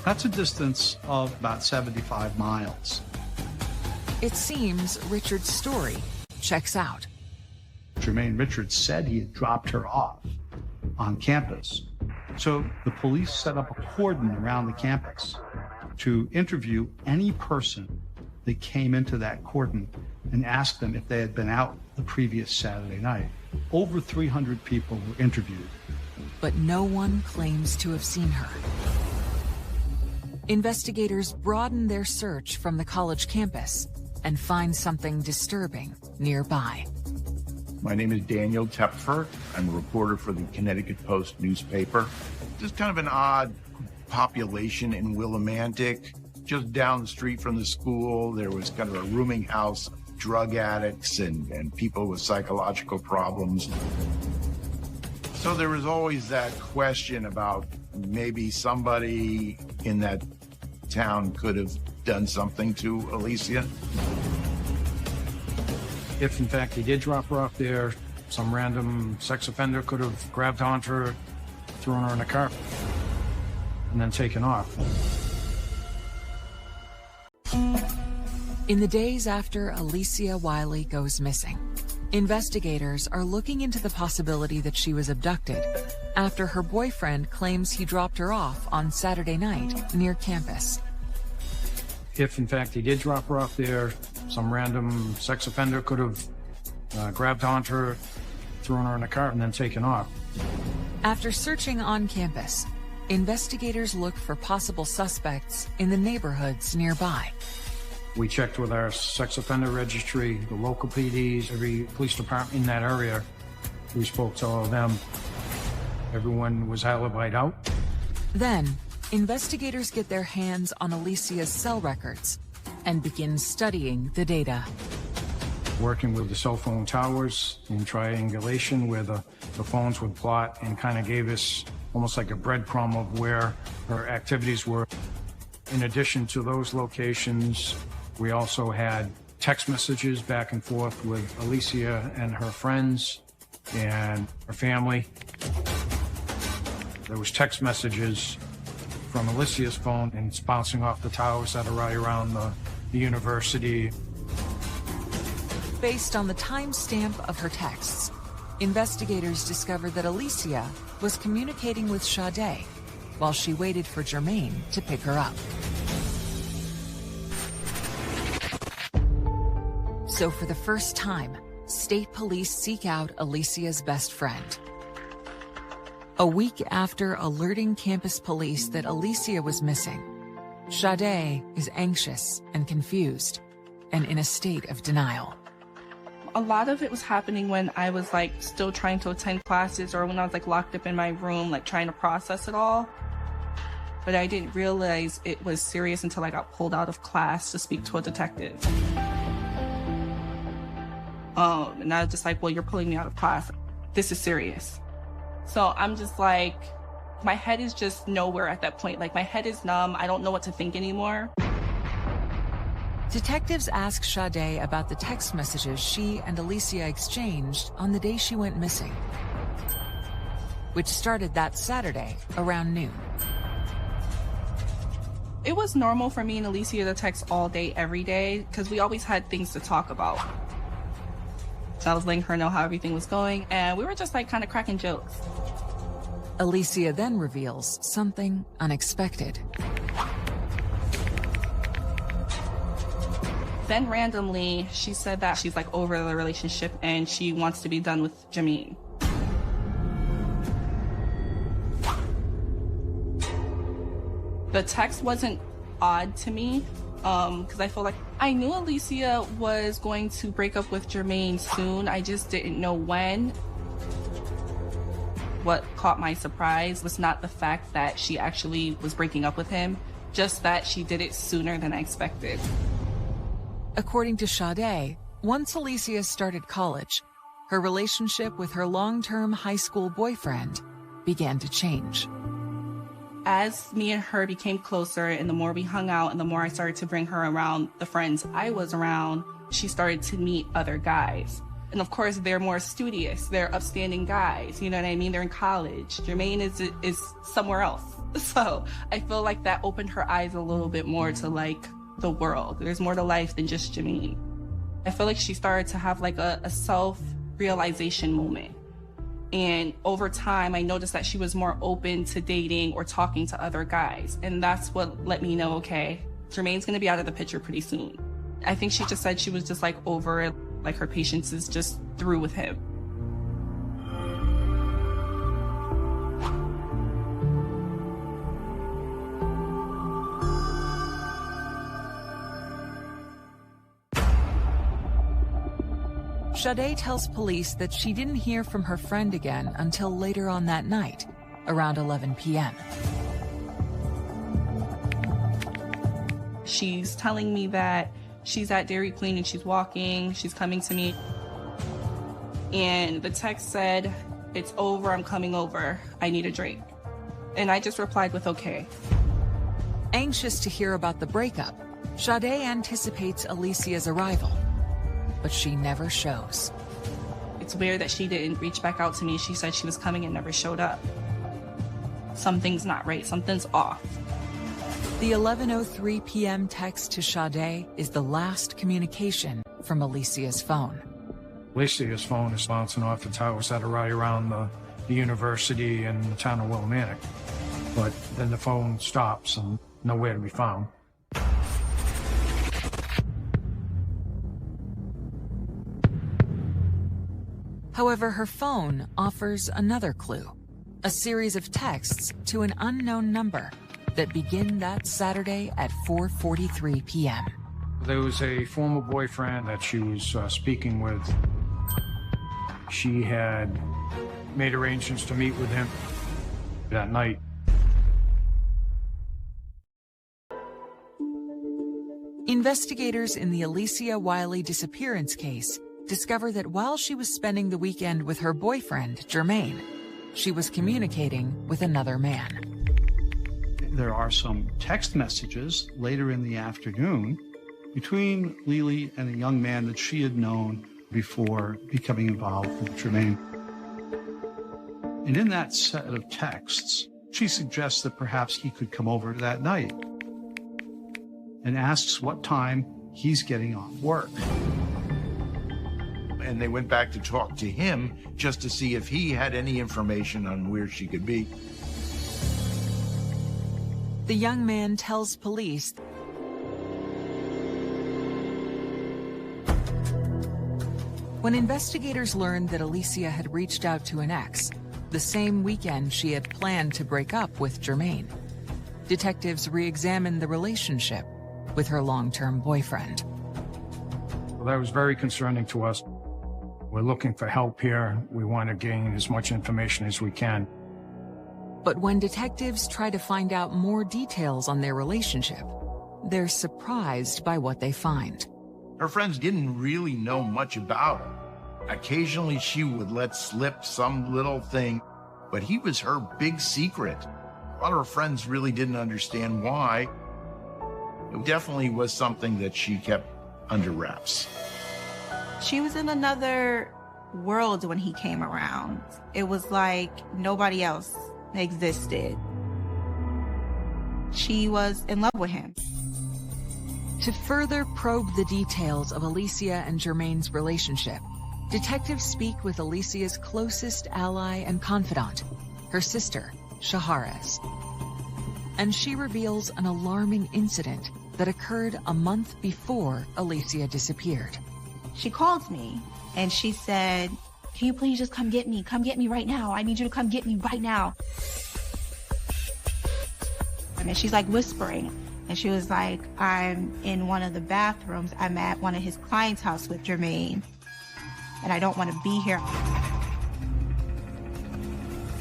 That's a distance of about 75 miles. It seems Richard's story checks out. Jermaine Richards said he had dropped her off on campus. So the police set up a cordon around the campus to interview any person that came into that cordon and ask them if they had been out the previous Saturday night. Over 300 people were interviewed. But no one claims to have seen her. Investigators broaden their search from the college campus and find something disturbing nearby. My name is Daniel Tepfer. I'm a reporter for the Connecticut Post newspaper. Just kind of an odd population in Willimantic. Just down the street from the school, there was kind of a rooming house drug addicts and people with psychological problems. So there was always that question about maybe somebody in that town could have done something to Alyssiah. If in fact he did drop her off there, some random sex offender could have grabbed onto her, thrown her in a car, and then taken off. In the days after Alyssiah Wiley goes missing, investigators are looking into the possibility that she was abducted after her boyfriend claims he dropped her off on Saturday night near campus. If in fact he did drop her off there, some random sex offender could have grabbed onto her, thrown her in a car, and then taken off. After searching on campus, investigators looked for possible suspects in the neighborhoods nearby. We checked with our sex offender registry, the local PDs, every police department in that area. We spoke to all of them. Everyone was alibied out. Then, investigators get their hands on Alyssiah's cell records and begin studying the data. Working with the cell phone towers in triangulation where the phones would plot, and kind of gave us almost like a breadcrumb of where her activities were. In addition to those locations, we also had text messages back and forth with Alyssiah and her friends and her family. There was text messages from Alyssiah's phone, and it's bouncing off the towers that are right around the university. Based on the timestamp of her texts, investigators discovered that Alyssiah was communicating with Sade while she waited for Jermaine to pick her up. So for the first time, state police seek out Alyssiah's best friend. A week after alerting campus police that Alyssiah was missing, Sade is anxious and confused and in a state of denial. A lot of it was happening when I was like still trying to attend classes, or when I was like locked up in my room, like trying to process it all. But I didn't realize it was serious until I got pulled out of class to speak to a detective. And I was just like, well, you're pulling me out of class. This is serious. So I'm just like, my head is just nowhere at that point. Like, my head is numb. I don't know what to think anymore. Detectives ask Sade about the text messages she and Alyssiah exchanged on the day she went missing, which started that Saturday around noon. It was normal for me and Alyssiah to text all day, every day, because we always had things to talk about. So I was letting her know how everything was going, and we were just like kind of cracking jokes. Alyssiah then reveals something unexpected. Then randomly, she said that she's like over the relationship and she wants to be done with Jimmy. The text wasn't odd to me, because I felt like I knew Alyssiah was going to break up with Jermaine soon. I just didn't know when. What caught my surprise was not the fact that she actually was breaking up with him, just that she did it sooner than I expected. According to Sade, once Alyssiah started college, her relationship with her long-term high school boyfriend began to change. As me and her became closer, and the more we hung out and the more I started to bring her around the friends I was around, she started to meet other guys. And of course, they're more studious. They're upstanding guys. You know what I mean? They're in college. Jermaine is somewhere else. So I feel like that opened her eyes a little bit more to like the world. There's more to life than just Jermaine. I feel like she started to have like a self-realization moment. And over time, I noticed that she was more open to dating or talking to other guys. And that's what let me know, okay, Jermaine's gonna be out of the picture pretty soon. I think she just said she was just like over it, like her patience is just through with him. Sade tells police that she didn't hear from her friend again until later on that night, around 11 p.m. She's telling me that She's at Dairy Queen and she's walking, she's coming to me. And the text said, "It's over, I'm coming over. I need a drink." And I just replied with okay. Anxious to hear about the breakup, Sade anticipates Alyssiah's arrival, but she never shows. It's weird that she didn't reach back out to me. She said she was coming and never showed up. Something's not right, something's off. The 11:03 p.m. text to Sade is the last communication from Alyssiah's phone. Alyssiah's phone is bouncing off the towers that are right around the university and the town of Willimantic. But then the phone stops and nowhere to be found. However, her phone offers another clue, a series of texts to an unknown number that begin that Saturday at 4:43 p.m. There was a former boyfriend that she was speaking with. She had made arrangements to meet with him that night. Investigators in the Alyssiah Wiley disappearance case discover that while she was spending the weekend with her boyfriend, Jermaine, she was communicating with another man. There are some text messages later in the afternoon between Lily and a young man that she had known before becoming involved with Jermaine. And in that set of texts, she suggests that perhaps he could come over that night and asks what time he's getting off work. And they went back to talk to him just to see if he had any information on where she could be. The young man tells police when investigators learned that Alyssiah had reached out to an ex, the same weekend she had planned to break up with Jermaine, detectives re-examined the relationship with her long-term boyfriend. Well, that was very concerning to us. We're looking for help here. We want to gain as much information as we can. But when detectives try to find out more details on their relationship, they're surprised by what they find. Her friends didn't really know much about him. Occasionally she would let slip some little thing, but he was her big secret. A lot of her friends really didn't understand why. It definitely was something that she kept under wraps. She was in another world when he came around. It was like nobody else existed. She was in love with him. To further probe the details of Alyssiah and Jermaine's relationship, detectives speak with Alyssiah's closest ally and confidant, her sister, Shaharez. And she reveals an alarming incident that occurred a month before Alyssiah disappeared. She called me and she said, "Can you please just come get me? Come get me right now. I need you to come get me right now." And she's like whispering. And she was like, "I'm in one of the bathrooms. I'm at one of his clients' house with Jermaine. And I don't want to be here."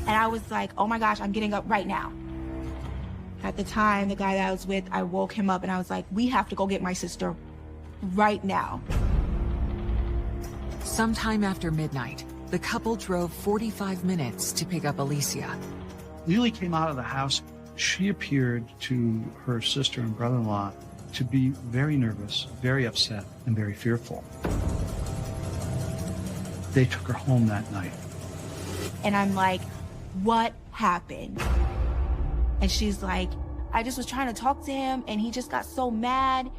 And I was like, "Oh my gosh, I'm getting up right now." At the time, the guy that I was with, I woke him up and I was like, "We have to go get my sister right now." Sometime after midnight, the couple drove 45 minutes to pick up Alyssiah. Lily came out of the house. She appeared to her sister and brother-in-law to be very nervous, very upset, and very fearful. They took her home that night. And I'm like, "What happened?" And she's like, "I just was trying to talk to him and he just got so mad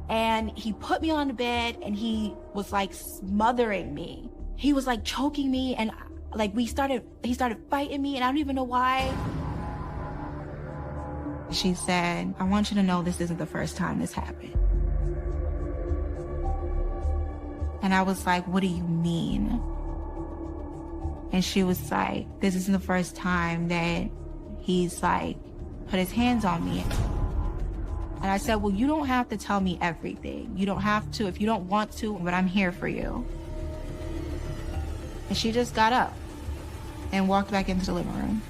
and he put me on the bed and he was like smothering me. He was like choking me and like he started fighting me and I don't even know why." She said, "I want you to know this isn't the first time this happened." And I was like, "What do you mean?" And she was like, "This isn't the first time that he's like put his hands on me." And I said, "Well, you don't have to tell me everything. You don't have to if you don't want to, but I'm here for you." And she just got up and walked back into the living room.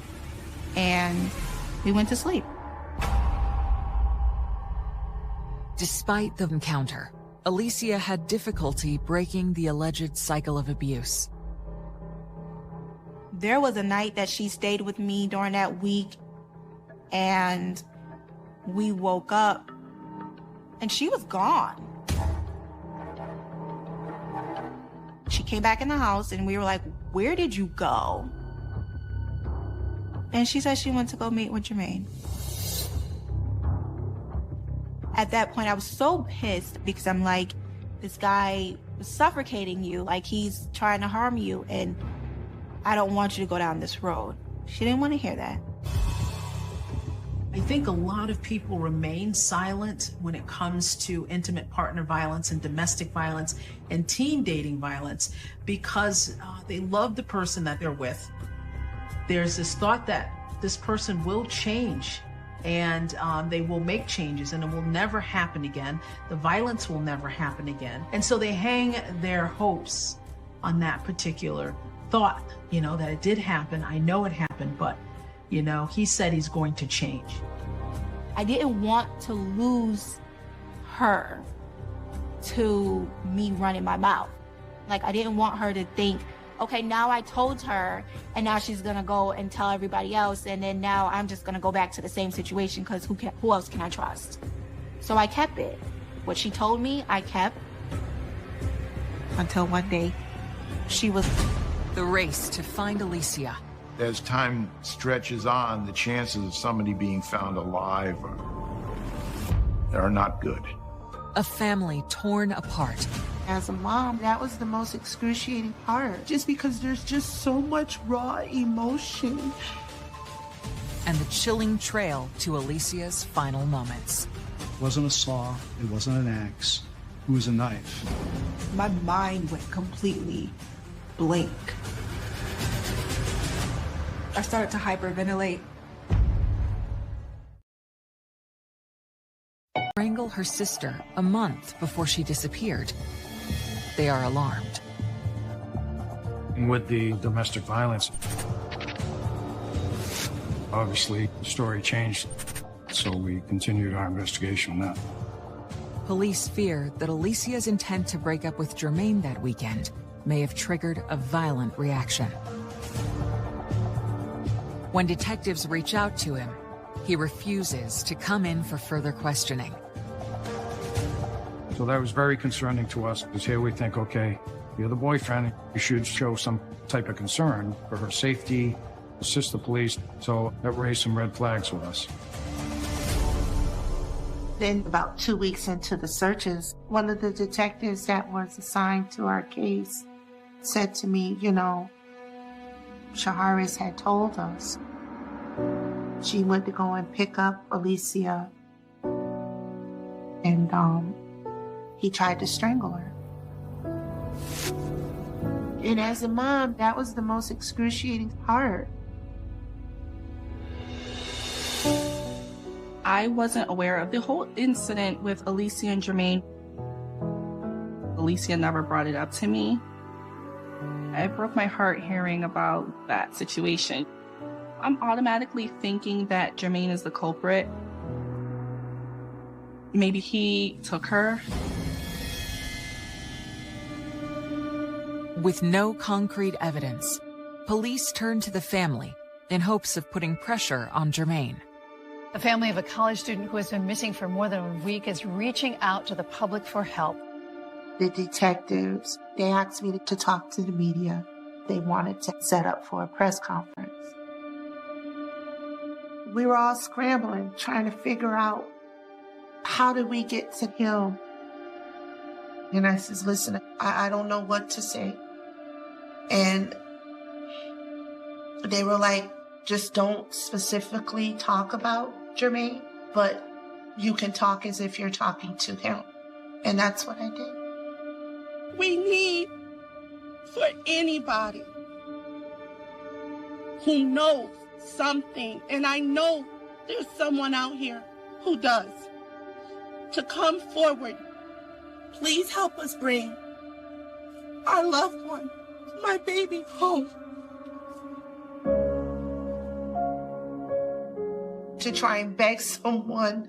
And we went to sleep. Despite the encounter, Alyssiah had difficulty breaking the alleged cycle of abuse. There was a night that she stayed with me during that week, and we woke up and she was gone. She came back in the house and we were like, "Where did you go?" And she said she went to go meet with Jermaine. At that point, I was so pissed because I'm like, this guy was suffocating you, like he's trying to harm you, and I don't want you to go down this road. She didn't want to hear that. I think a lot of people remain silent when it comes to intimate partner violence and domestic violence and teen dating violence because they love the person that they're with. There's this thought that this person will change and they will make changes and it will never happen again. The violence will never happen again. And so they hang their hopes on that particular thought, you know, that it did happen. I know it happened, but, you know, he said he's going to change. I didn't want to lose her to me running my mouth. Like, I didn't want her to think, okay, now I told her, and now she's gonna go and tell everybody else, and then now I'm just gonna go back to the same situation because who else can I trust? So I kept it. What she told me, I kept. Until one day, she was... The race to find Alyssiah. As time stretches on, the chances of somebody being found alive are not good. A family torn apart. As a mom, that was the most excruciating part, just because there's just so much raw emotion. And the chilling trail to Alyssiah's final moments. It wasn't a saw, it wasn't an axe, it was a knife. My mind went completely blank. I started to hyperventilate. Strangle her sister a month before she disappeared. They are alarmed. And with the domestic violence, obviously the story changed, so we continued our investigation on that. Police fear that Alyssiah's intent to break up with Jermaine that weekend may have triggered a violent reaction. When detectives reach out to him, he refuses to come in for further questioning. So that was very concerning to us, because here we think, okay, you're the boyfriend, you should show some type of concern for her safety, assist the police. So that raised some red flags with us. Then about 2 weeks into the searches, one of the detectives that was assigned to our case said to me, you know, Shaharis had told us she went to go and pick up Alyssiah, and he tried to strangle her. And as a mom, that was the most excruciating part. I wasn't aware of the whole incident with Alyssiah and Jermaine. Alyssiah never brought it up to me. It broke my heart hearing about that situation. I'm automatically thinking that Jermaine is the culprit. Maybe he took her. With no concrete evidence, police turn to the family in hopes of putting pressure on Jermaine. The family of a college student who has been missing for more than a week is reaching out to the public for help. The detectives, they asked me to talk to the media. They wanted to set up for a press conference. We were all scrambling, trying to figure out, how did we get to him? And I says, listen, I don't know what to say. And they were like, just don't specifically talk about Jermaine, but you can talk as if you're talking to him. And that's what I did. We need for anybody who knows something, and I know there's someone out here who does, to come forward. Please help us bring our loved one, my baby, home. To try and beg someone.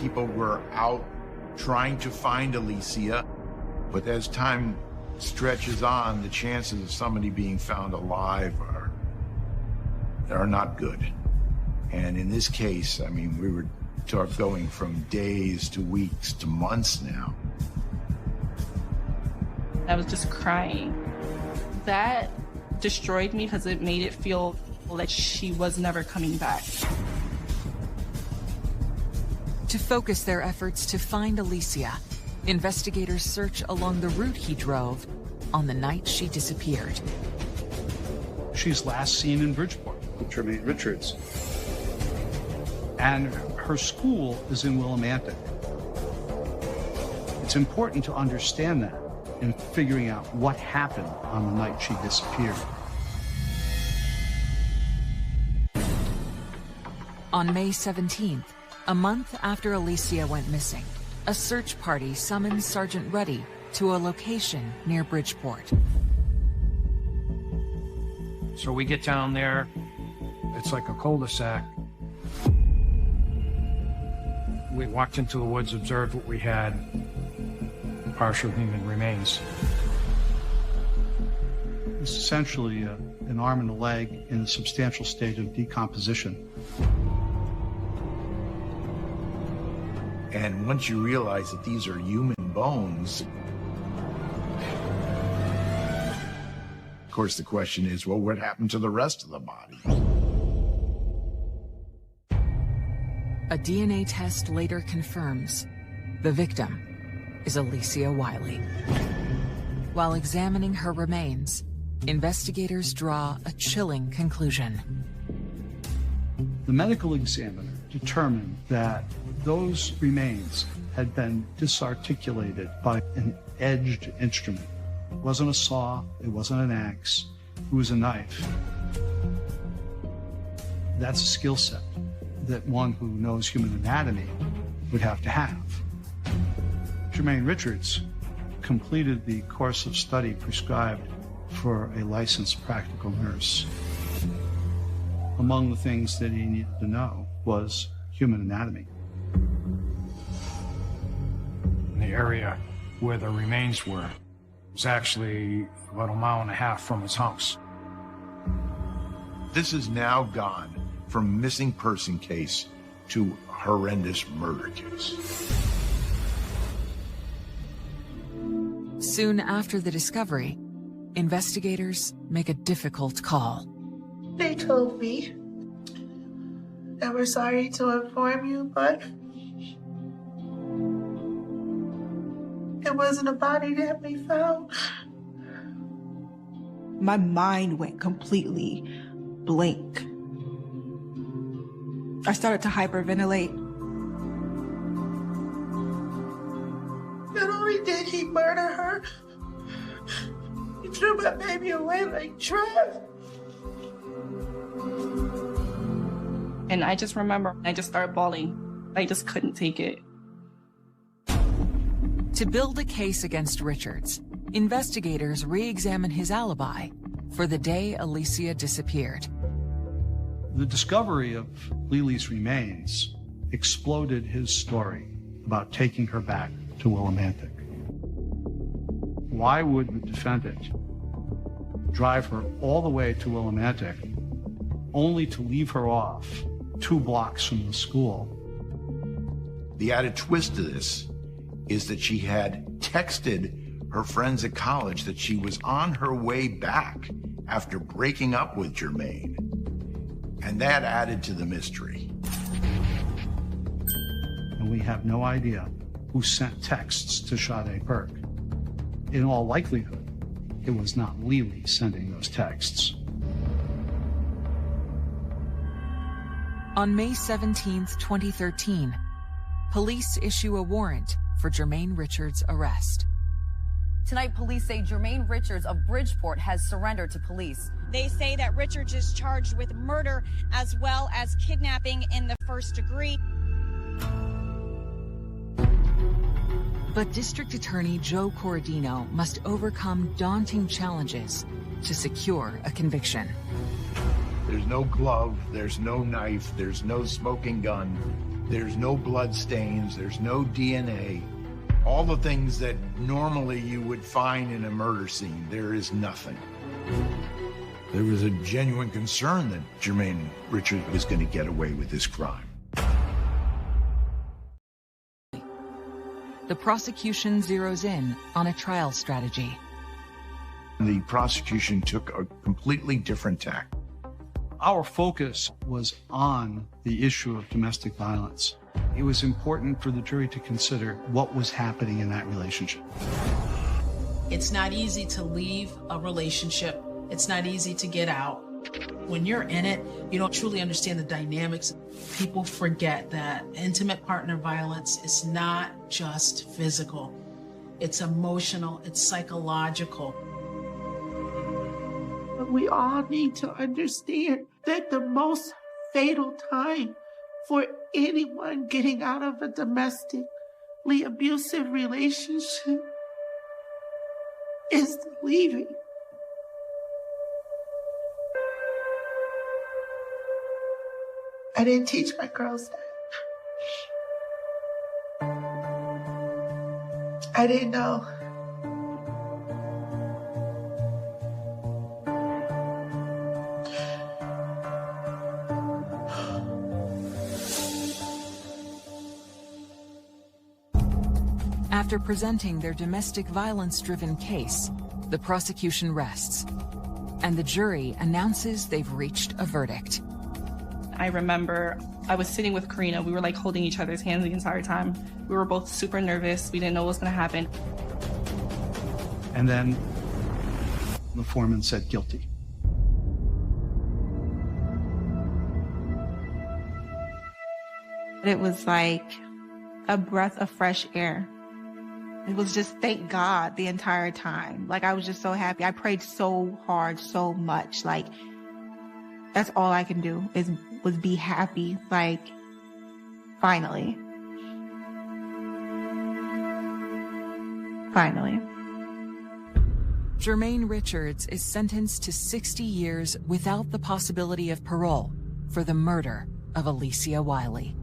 people were out trying to find Alyssiah, but as time stretches on, the chances of somebody being found alive are not good. And in this case, I mean, we were going from days to weeks to months now. I was just crying. That destroyed me because it made it feel like she was never coming back. To focus their efforts to find Alyssiah, investigators search along the route he drove on the night she disappeared. She's last seen in Bridgeport with Jermaine Richards. And her school is in Willimantic. It's important to understand that in figuring out what happened on the night she disappeared. On May 17th, a month after Alyssiah went missing, a search party summons Sergeant Ruddy to a location near Bridgeport. So we get down there, it's like a cul-de-sac. We walked into the woods, observed what we had, partial human remains. It's essentially an arm and a leg in a substantial state of decomposition. And once you realize that these are human bones, of course the question is, well, what happened to the rest of the body? A DNA test later confirms the victim is Alyssiah Wiley. While examining her remains, investigators draw a chilling conclusion. The medical examiner determined that those remains had been disarticulated by an edged instrument. It wasn't a saw, it wasn't an axe, it was a knife. That's a skill set that one who knows human anatomy would have to have. Jermaine Richards completed the course of study prescribed for a licensed practical nurse. Among the things that he needed to know was human anatomy. The area where the remains were was actually about 1.5 miles from his house. This has now gone from missing person case to horrendous murder case. Soon after the discovery, investigators make a difficult call. They told me that we're sorry to inform you, but it wasn't a body that we found. My mind went completely blank. I started to hyperventilate. Not only did he murder her, he threw my baby away like trash. And I just remember, I just started bawling. I just couldn't take it. To build a case against Richards, investigators re-examine his alibi for the day Alyssiah disappeared. The discovery of Lily's remains exploded his story about taking her back to Willimantic. Why would the defendant drive her all the way to Willimantic only to leave her off 2 blocks from the school? The added twist to this is that she had texted her friends at college that she was on her way back after breaking up with Jermaine. And that added to the mystery. And we have no idea who sent texts to Sade Burke. In all likelihood, it was not Lily sending those texts. On May 17th, 2013, police issue a warrant for Jermaine Richards' arrest. Tonight, police say Jermaine Richards of Bridgeport has surrendered to police. They say that Richards is charged with murder as well as kidnapping in the first degree. But District Attorney Joe Corradino must overcome daunting challenges to secure a conviction. There's no glove, there's no knife, there's no smoking gun. There's no blood stains, there's no DNA. All the things that normally you would find in a murder scene, there is nothing. There was a genuine concern that Jermaine Richards was going to get away with this crime. The prosecution zeroes in on a trial strategy. The prosecution took a completely different tack. Our focus was on the issue of domestic violence. It was important for the jury to consider what was happening in that relationship. It's not easy to leave a relationship. It's not easy to get out. When you're in it, you don't truly understand the dynamics. People forget that intimate partner violence is not just physical. It's emotional, it's psychological. But we all need to understand that the most fatal time for anyone getting out of a domestically abusive relationship is leaving. I didn't teach my girls that. I didn't know. After presenting their domestic violence-driven case, the prosecution rests, and the jury announces they've reached a verdict. I remember I was sitting with Karina. We were like holding each other's hands the entire time. We were both super nervous. We didn't know what was going to happen. And then the foreman said guilty. It was like a breath of fresh air. It was just thank God the entire time. Like I was just so happy. I prayed so hard, so much. Like that's all I can do was be happy. Like finally. Finally. Jermaine Richards is sentenced to 60 years without the possibility of parole for the murder of Alyssiah Wiley.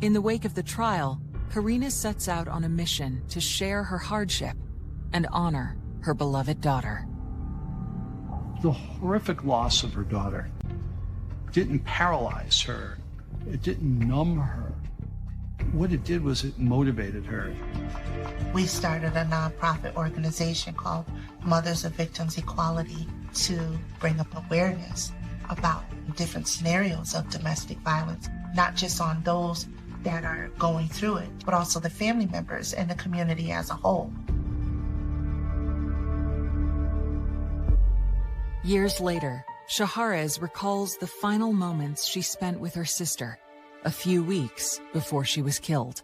In the wake of the trial, Karina sets out on a mission to share her hardship and honor her beloved daughter. The horrific loss of her daughter didn't paralyze her. It didn't numb her. What it did was it motivated her. We started a nonprofit organization called Mothers of Victims Equality to bring up awareness about different scenarios of domestic violence, not just on those that are going through it, but also the family members and the community as a whole. Years later, Shaharez recalls the final moments she spent with her sister, a few weeks before she was killed,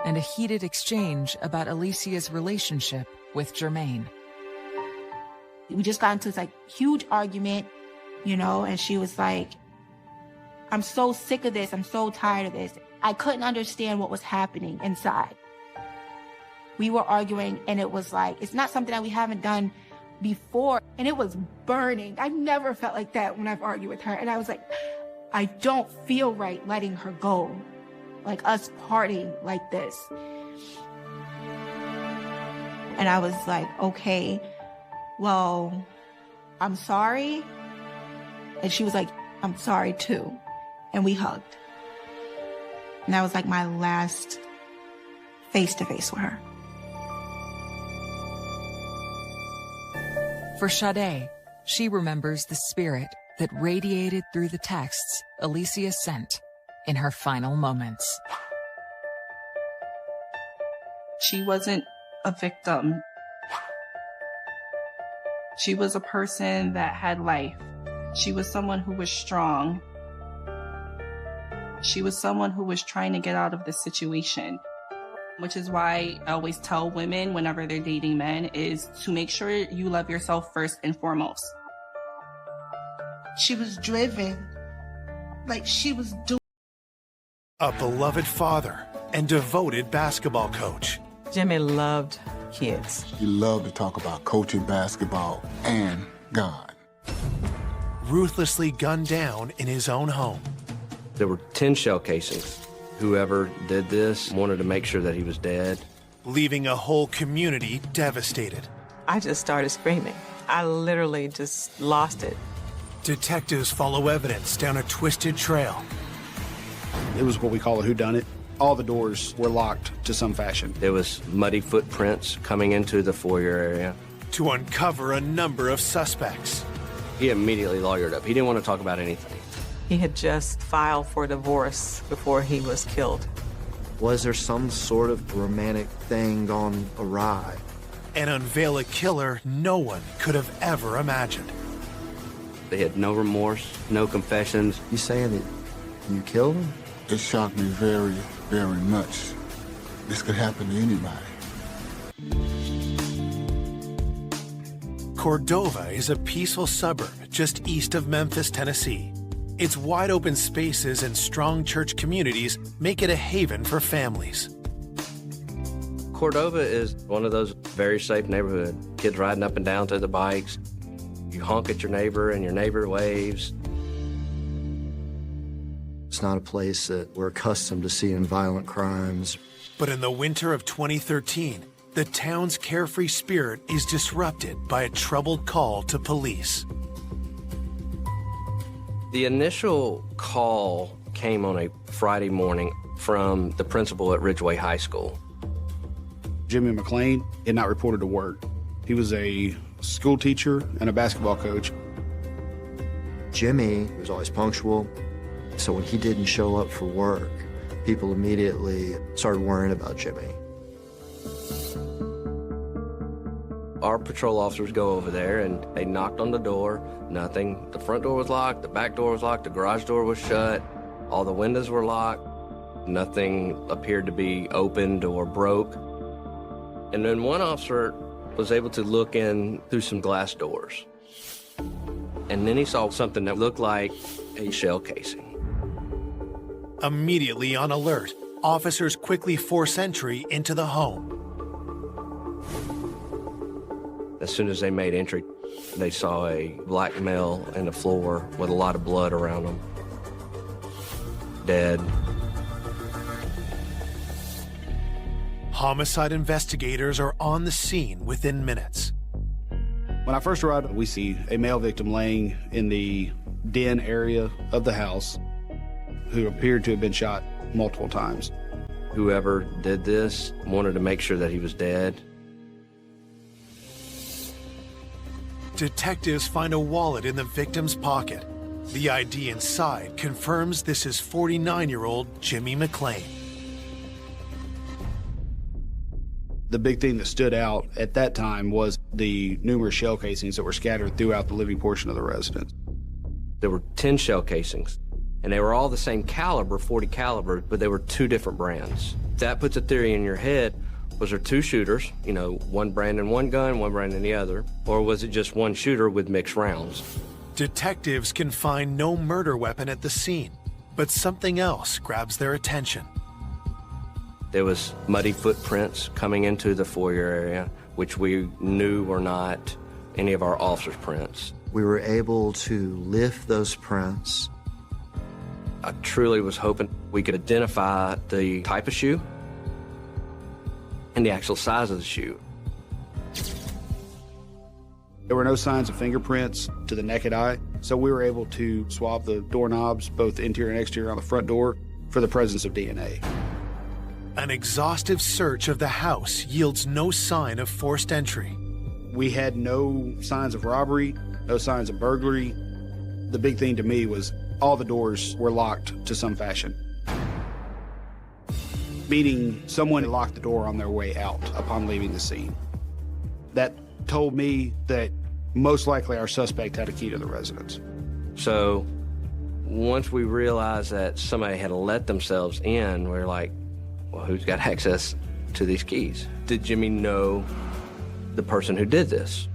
and a heated exchange about Alyssiah's relationship with Jermaine. We just got into this like huge argument, you know, and she was like, I'm so sick of this. I'm so tired of this. I couldn't understand what was happening inside. We were arguing and it was like, it's not something that we haven't done before. And it was burning. I've never felt like that when I've argued with her. And I was like, I don't feel right letting her go. Like us parting like this. And I was like, okay, well, I'm sorry. And she was like, I'm sorry too. And we hugged. And that was like my last face-to-face with her. For Sade, she remembers the spirit that radiated through the texts Alyssiah sent in her final moments. She wasn't a victim. She was a person that had life. She was someone who was strong. She was someone who was trying to get out of the situation, which is why I always tell women whenever they're dating men is to make sure you love yourself first and foremost. She was driven, like she was doing. A beloved father and devoted basketball coach. Jimmy loved kids. He loved to talk about coaching basketball and God. Ruthlessly gunned down in his own home. There were 10 shell casings. Whoever did this wanted to make sure that he was dead. Leaving a whole community devastated. I just started screaming. I literally just lost it. Detectives follow evidence down a twisted trail. It was what we call a whodunit. All the doors were locked to some fashion. There was muddy footprints coming into the foyer area. To uncover a number of suspects. He immediately lawyered up. He didn't want to talk about anything. He had just filed for divorce before he was killed. Was there some sort of romantic thing gone awry? And unveil a killer no one could have ever imagined. They had no remorse, no confessions. You saying that you killed him? It shocked me very, very much. This could happen to anybody. Cordova is a peaceful suburb just east of Memphis, Tennessee. Its wide open spaces and strong church communities make it a haven for families. Cordova is one of those very safe neighborhoods. Kids riding up and down to the bikes. You honk at your neighbor and your neighbor waves. It's not a place that we're accustomed to seeing violent crimes. But in the winter of 2013, the town's carefree spirit is disrupted by a troubled call to police. The initial call came on a Friday morning from the principal at Ridgeway High School. Jimmy Mlan had not reported to work. He was a school teacher and a basketball coach. Jimmy was always punctual, so when he didn't show up for work, people immediately started worrying about Jimmy. Our patrol officers go over there and they knocked on the door. Nothing. The front door was locked, the back door was locked, the garage door was shut, all the windows were locked. Nothing appeared to be opened or broke. And then one officer was able to look in through some glass doors. And then he saw something that looked like a shell casing. Immediately on alert, officers quickly force entry into the home. As soon as they made entry, they saw a black male on the floor with a lot of blood around him. Dead. Homicide investigators are on the scene within minutes. When I first arrived, we see a male victim laying in the den area of the house who appeared to have been shot multiple times. Whoever did this wanted to make sure that he was dead. Detectives find a wallet in the victim's pocket. The ID inside confirms this is 49-year-old Jimmy Mlan. The big thing that stood out at that time was the numerous shell casings that were scattered throughout the living portion of the residence. There were 10 shell casings, and they were all the same caliber, 40 caliber, but they were two different brands. That puts a theory in your head. Was there two shooters, you know, one brand in one gun, one brand in the other, or was it just one shooter with mixed rounds? Detectives can find no murder weapon at the scene, but something else grabs their attention. There was muddy footprints coming into the foyer area, which we knew were not any of our officers' prints. We were able to lift those prints. I truly was hoping we could identify the type of shoe and the actual size of the shoe. There were no signs of fingerprints to the naked eye, so we were able to swab the doorknobs, both interior and exterior on the front door, for the presence of DNA. An exhaustive search of the house yields no sign of forced entry. We had no signs of robbery, no signs of burglary. The big thing to me was all the doors were locked to some fashion, meaning someone had locked the door on their way out upon leaving the scene. That told me that most likely our suspect had a key to the residence. So once we realized that somebody had let themselves in, we're like, well, who's got access to these keys? Did Jimmy know the person who did this?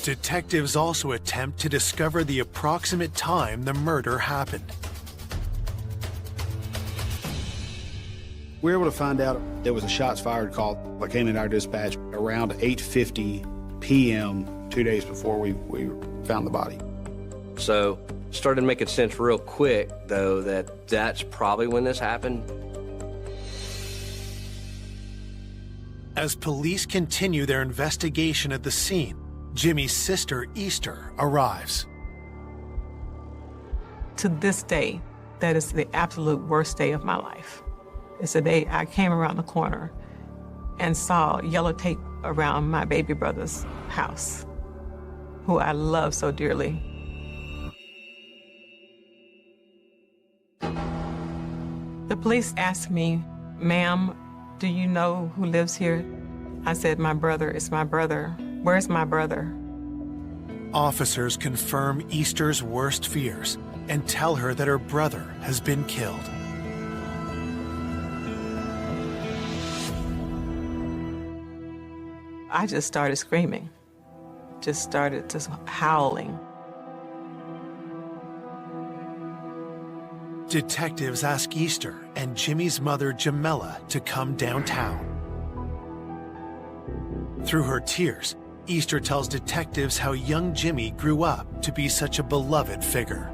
Detectives also attempt to discover the approximate time the murder happened. We were able to find out there was a shots fired call that came in our dispatch around 8:50 p.m. 2 days before we found the body. So Started making sense real quick, though, that that's probably when this happened. As police continue their investigation at the scene, Jimmy's sister, Easter, arrives. To this day, that is the absolute worst day of my life. It's the day I came around the corner and saw yellow tape around my baby brother's house, who I love so dearly. The police asked me, "Ma'am, do you know who lives here?" I said, "My brother is my brother. Where's my brother?" Officers confirm Easter's worst fears and tell her that her brother has been killed. I just started screaming, just started just howling. Detectives ask Easter and Jimmy's mother, Jamela, to come downtown. Through her tears, Easter tells detectives how young Jimmy grew up to be such a beloved figure.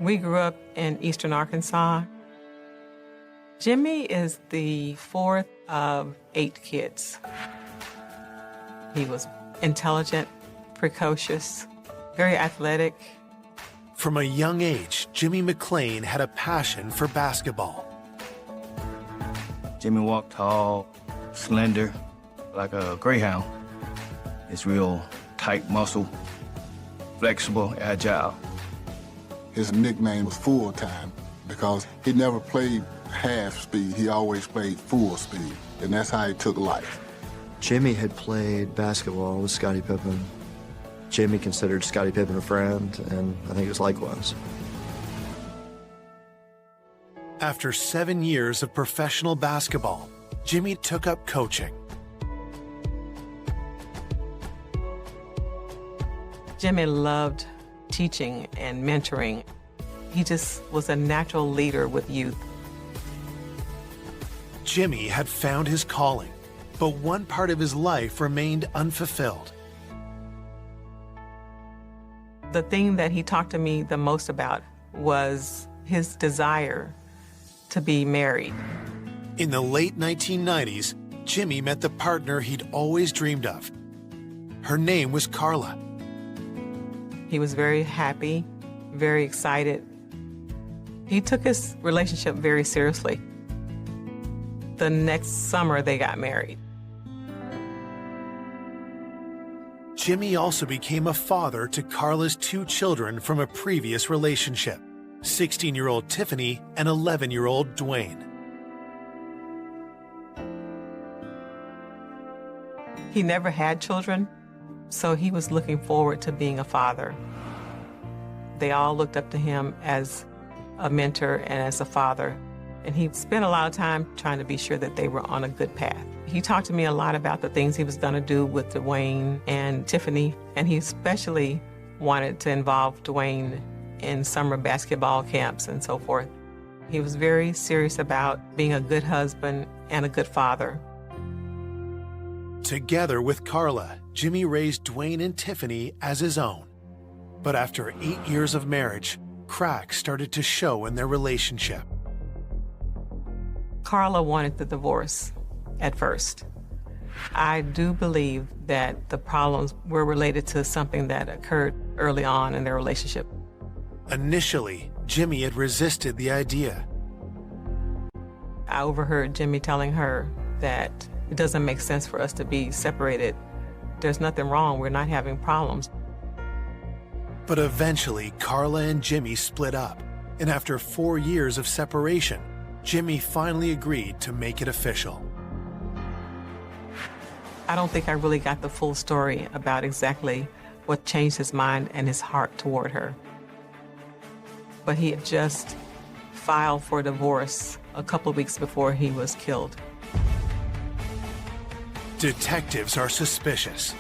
We grew up in eastern Arkansas. Jimmy is the fourth of 8 kids. He was intelligent, precocious, very athletic. From a young age, Jimmy McLean had a passion for basketball. Jimmy walked tall, slender, like a greyhound. It's real tight muscle, flexible, agile. His nickname was Full Time because he never played half speed. He always played full speed, and that's how he took life. Jimmy had played basketball with Scottie Pippen. Jimmy considered Scottie Pippen a friend, and I think it was likewise. After 7 years of professional basketball, Jimmy took up coaching. Jimmy loved teaching and mentoring. He just was a natural leader with youth. Jimmy had found his calling, but one part of his life remained unfulfilled. The thing that he talked to me the most about was his desire to be married. In the late 1990s, Jimmy met the partner he'd always dreamed of. Her name was Carla. He was very happy, very excited. He took his relationship very seriously. The next summer, they got married. Jimmy also became a father to Carla's 2 children from a previous relationship, 16-year-old Tiffany and 11-year-old Dwayne. He never had children, so he was looking forward to being a father. They all looked up to him as a mentor and as a father, and he spent a lot of time trying to be sure that they were on a good path. He talked to me a lot about the things he was going to do with Dwayne and Tiffany, and he especially wanted to involve Dwayne in summer basketball camps and so forth. He was very serious about being a good husband and a good father. Together with Carla, Jimmy raised Dwayne and Tiffany as his own. But after 8 years of marriage, cracks started to show in their relationship. Carla wanted the divorce at first. I do believe that the problems were related to something that occurred early on in their relationship. Initially, Jimmy had resisted the idea. I overheard Jimmy telling her that it doesn't make sense for us to be separated. There's nothing wrong. We're not having problems. But eventually, Carla and Jimmy split up, and after 4 years of separation, Jimmy finally agreed to make it official. I don't think I really got the full story about exactly what changed his mind and his heart toward her. But he had just filed for divorce a couple of weeks before he was killed. Detectives are suspicious.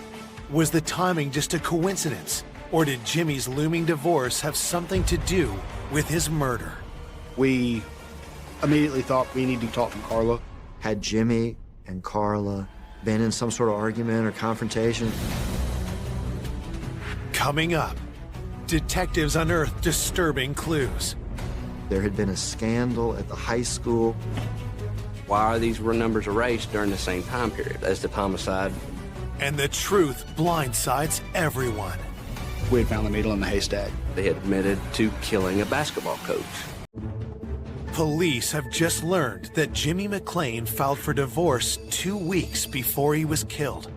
Was the timing just a coincidence? Or did Jimmy's looming divorce have something to do with his murder? We immediately thought we need to talk to Carla. Had Jimmy and Carla been in some sort of argument or confrontation? Coming up, detectives unearth disturbing clues. There had been a scandal at the high school. Why are these numbers erased during the same time period as the homicide? And the truth blindsides everyone. We had found the needle in the haystack. They admitted to killing a basketball coach. Police have just learned that Jimmy McLean filed for divorce 2 weeks before he was killed.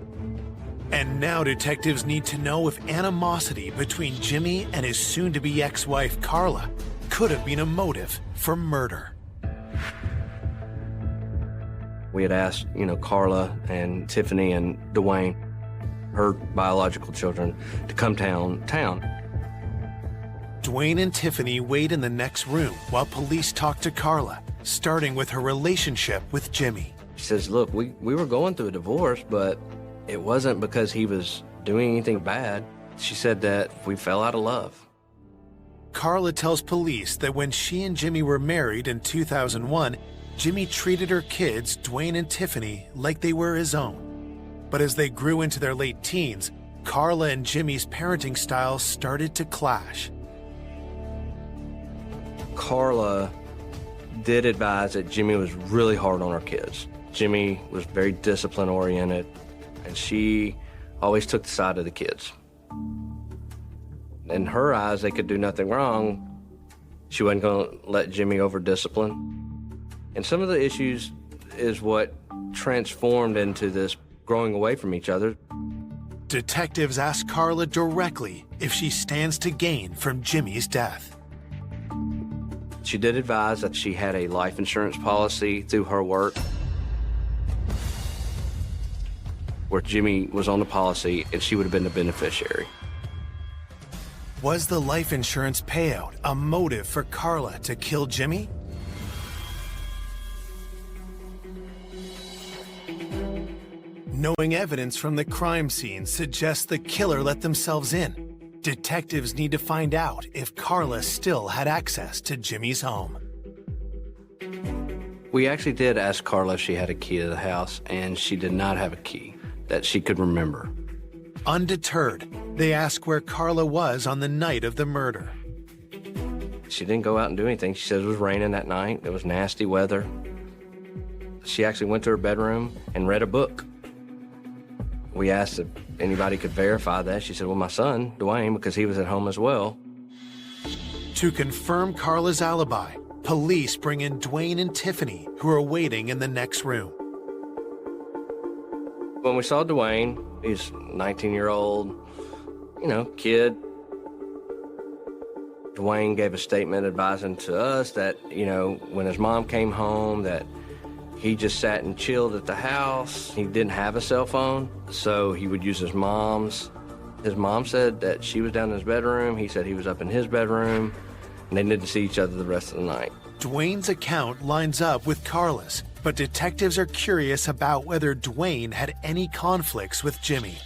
And now detectives need to know if animosity between Jimmy and his soon-to-be ex-wife Carla could have been a motive for murder. We had asked, Carla and Tiffany and Dwayne, her biological children, to come town. Dwayne and Tiffany wait in the next room while police talk to Carla, starting with her relationship with Jimmy. She says, look, we were going through a divorce, but it wasn't because he was doing anything bad. She said that we fell out of love. Carla tells police that when she and Jimmy were married in 2001, Jimmy treated her kids, Dwayne and Tiffany, like they were his own. But as they grew into their late teens, Carla and Jimmy's parenting styles started to clash. Carla did advise that Jimmy was really hard on her kids. Jimmy was very discipline-oriented, and she always took the side of the kids. In her eyes, they could do nothing wrong. She wasn't going to let Jimmy over-discipline. And some of the issues is what transformed into this growing away from each other. Detectives ask Carla directly if she stands to gain from Jimmy's death. She did advise that she had a life insurance policy through her work where Jimmy was on the policy and she would have been the beneficiary. Was the life insurance payout a motive for Carla to kill Jimmy? Knowing evidence from the crime scene suggests the killer let themselves in. Detectives need to find out if Carla still had access to Jimmy's home. We actually did ask Carla if she had a key to the house, and she did not have a key that she could remember. Undeterred, they ask where Carla was on the night of the murder. She didn't go out and do anything. She said it was raining that night. It was nasty weather. She actually went to her bedroom and read a book. We asked if anybody could verify that. She said, well, my son, Dwayne, because he was at home as well. To confirm Carla's alibi, police bring in Dwayne and Tiffany, who are waiting in the next room. When we saw Dwayne, he's a 19-year-old, kid. Dwayne gave a statement advising to us that, when his mom came home, that he just sat and chilled at the house. He didn't have a cell phone, so he would use his mom's. His mom said that she was down in his bedroom. He said he was up in his bedroom, and they didn't see each other the rest of the night. Dwayne's account lines up with Carla's, but detectives are curious about whether Dwayne had any conflicts with Jimmy.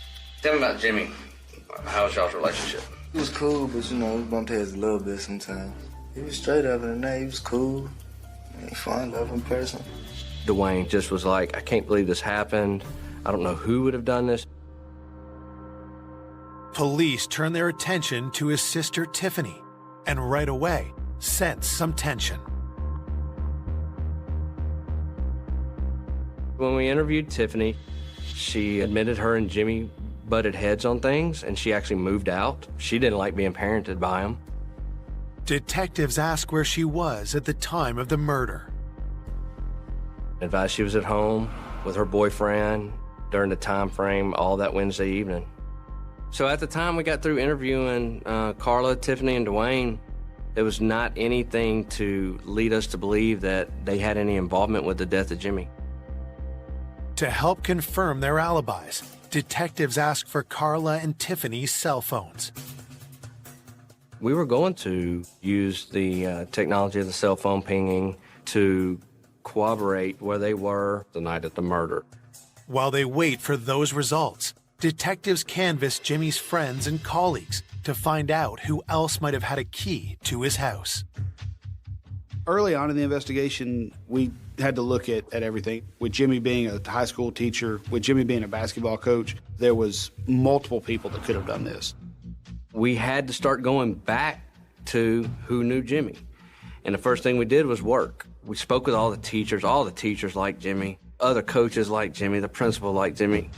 Tell me about Jimmy. How was y'all's relationship? He was cool, but we bumped heads a little bit sometimes. He was straight up in the night. He was cool. He fun, loving person. Dwayne just was like, I can't believe this happened. I don't know who would have done this. Police turn their attention to his sister Tiffany, and right away sense some tension. When we interviewed Tiffany, she admitted her and Jimmy butted heads on things, and she actually moved out. She didn't like being parented by him. Detectives ask where she was at the time of the murder. Advised she was at home with her boyfriend during the time frame all that Wednesday evening. So at the time we got through interviewing Carla, Tiffany, and Dwayne, there was not anything to lead us to believe that they had any involvement with the death of Jimmy. To help confirm their alibis, detectives ask for Carla and Tiffany's cell phones. We were going to use the technology of the cell phone pinging to corroborate where they were the night of the murder. While they wait for those results, detectives canvass Jimmy's friends and colleagues to find out who else might have had a key to his house. Early on in the investigation, we had to look at everything. With Jimmy being a high school teacher, with Jimmy being a basketball coach, there was multiple people that could have done this. We had to start going back to who knew Jimmy. And the first thing we did was work. We spoke with all the teachers. All the teachers liked Jimmy. Other coaches liked Jimmy. The principal liked Jimmy.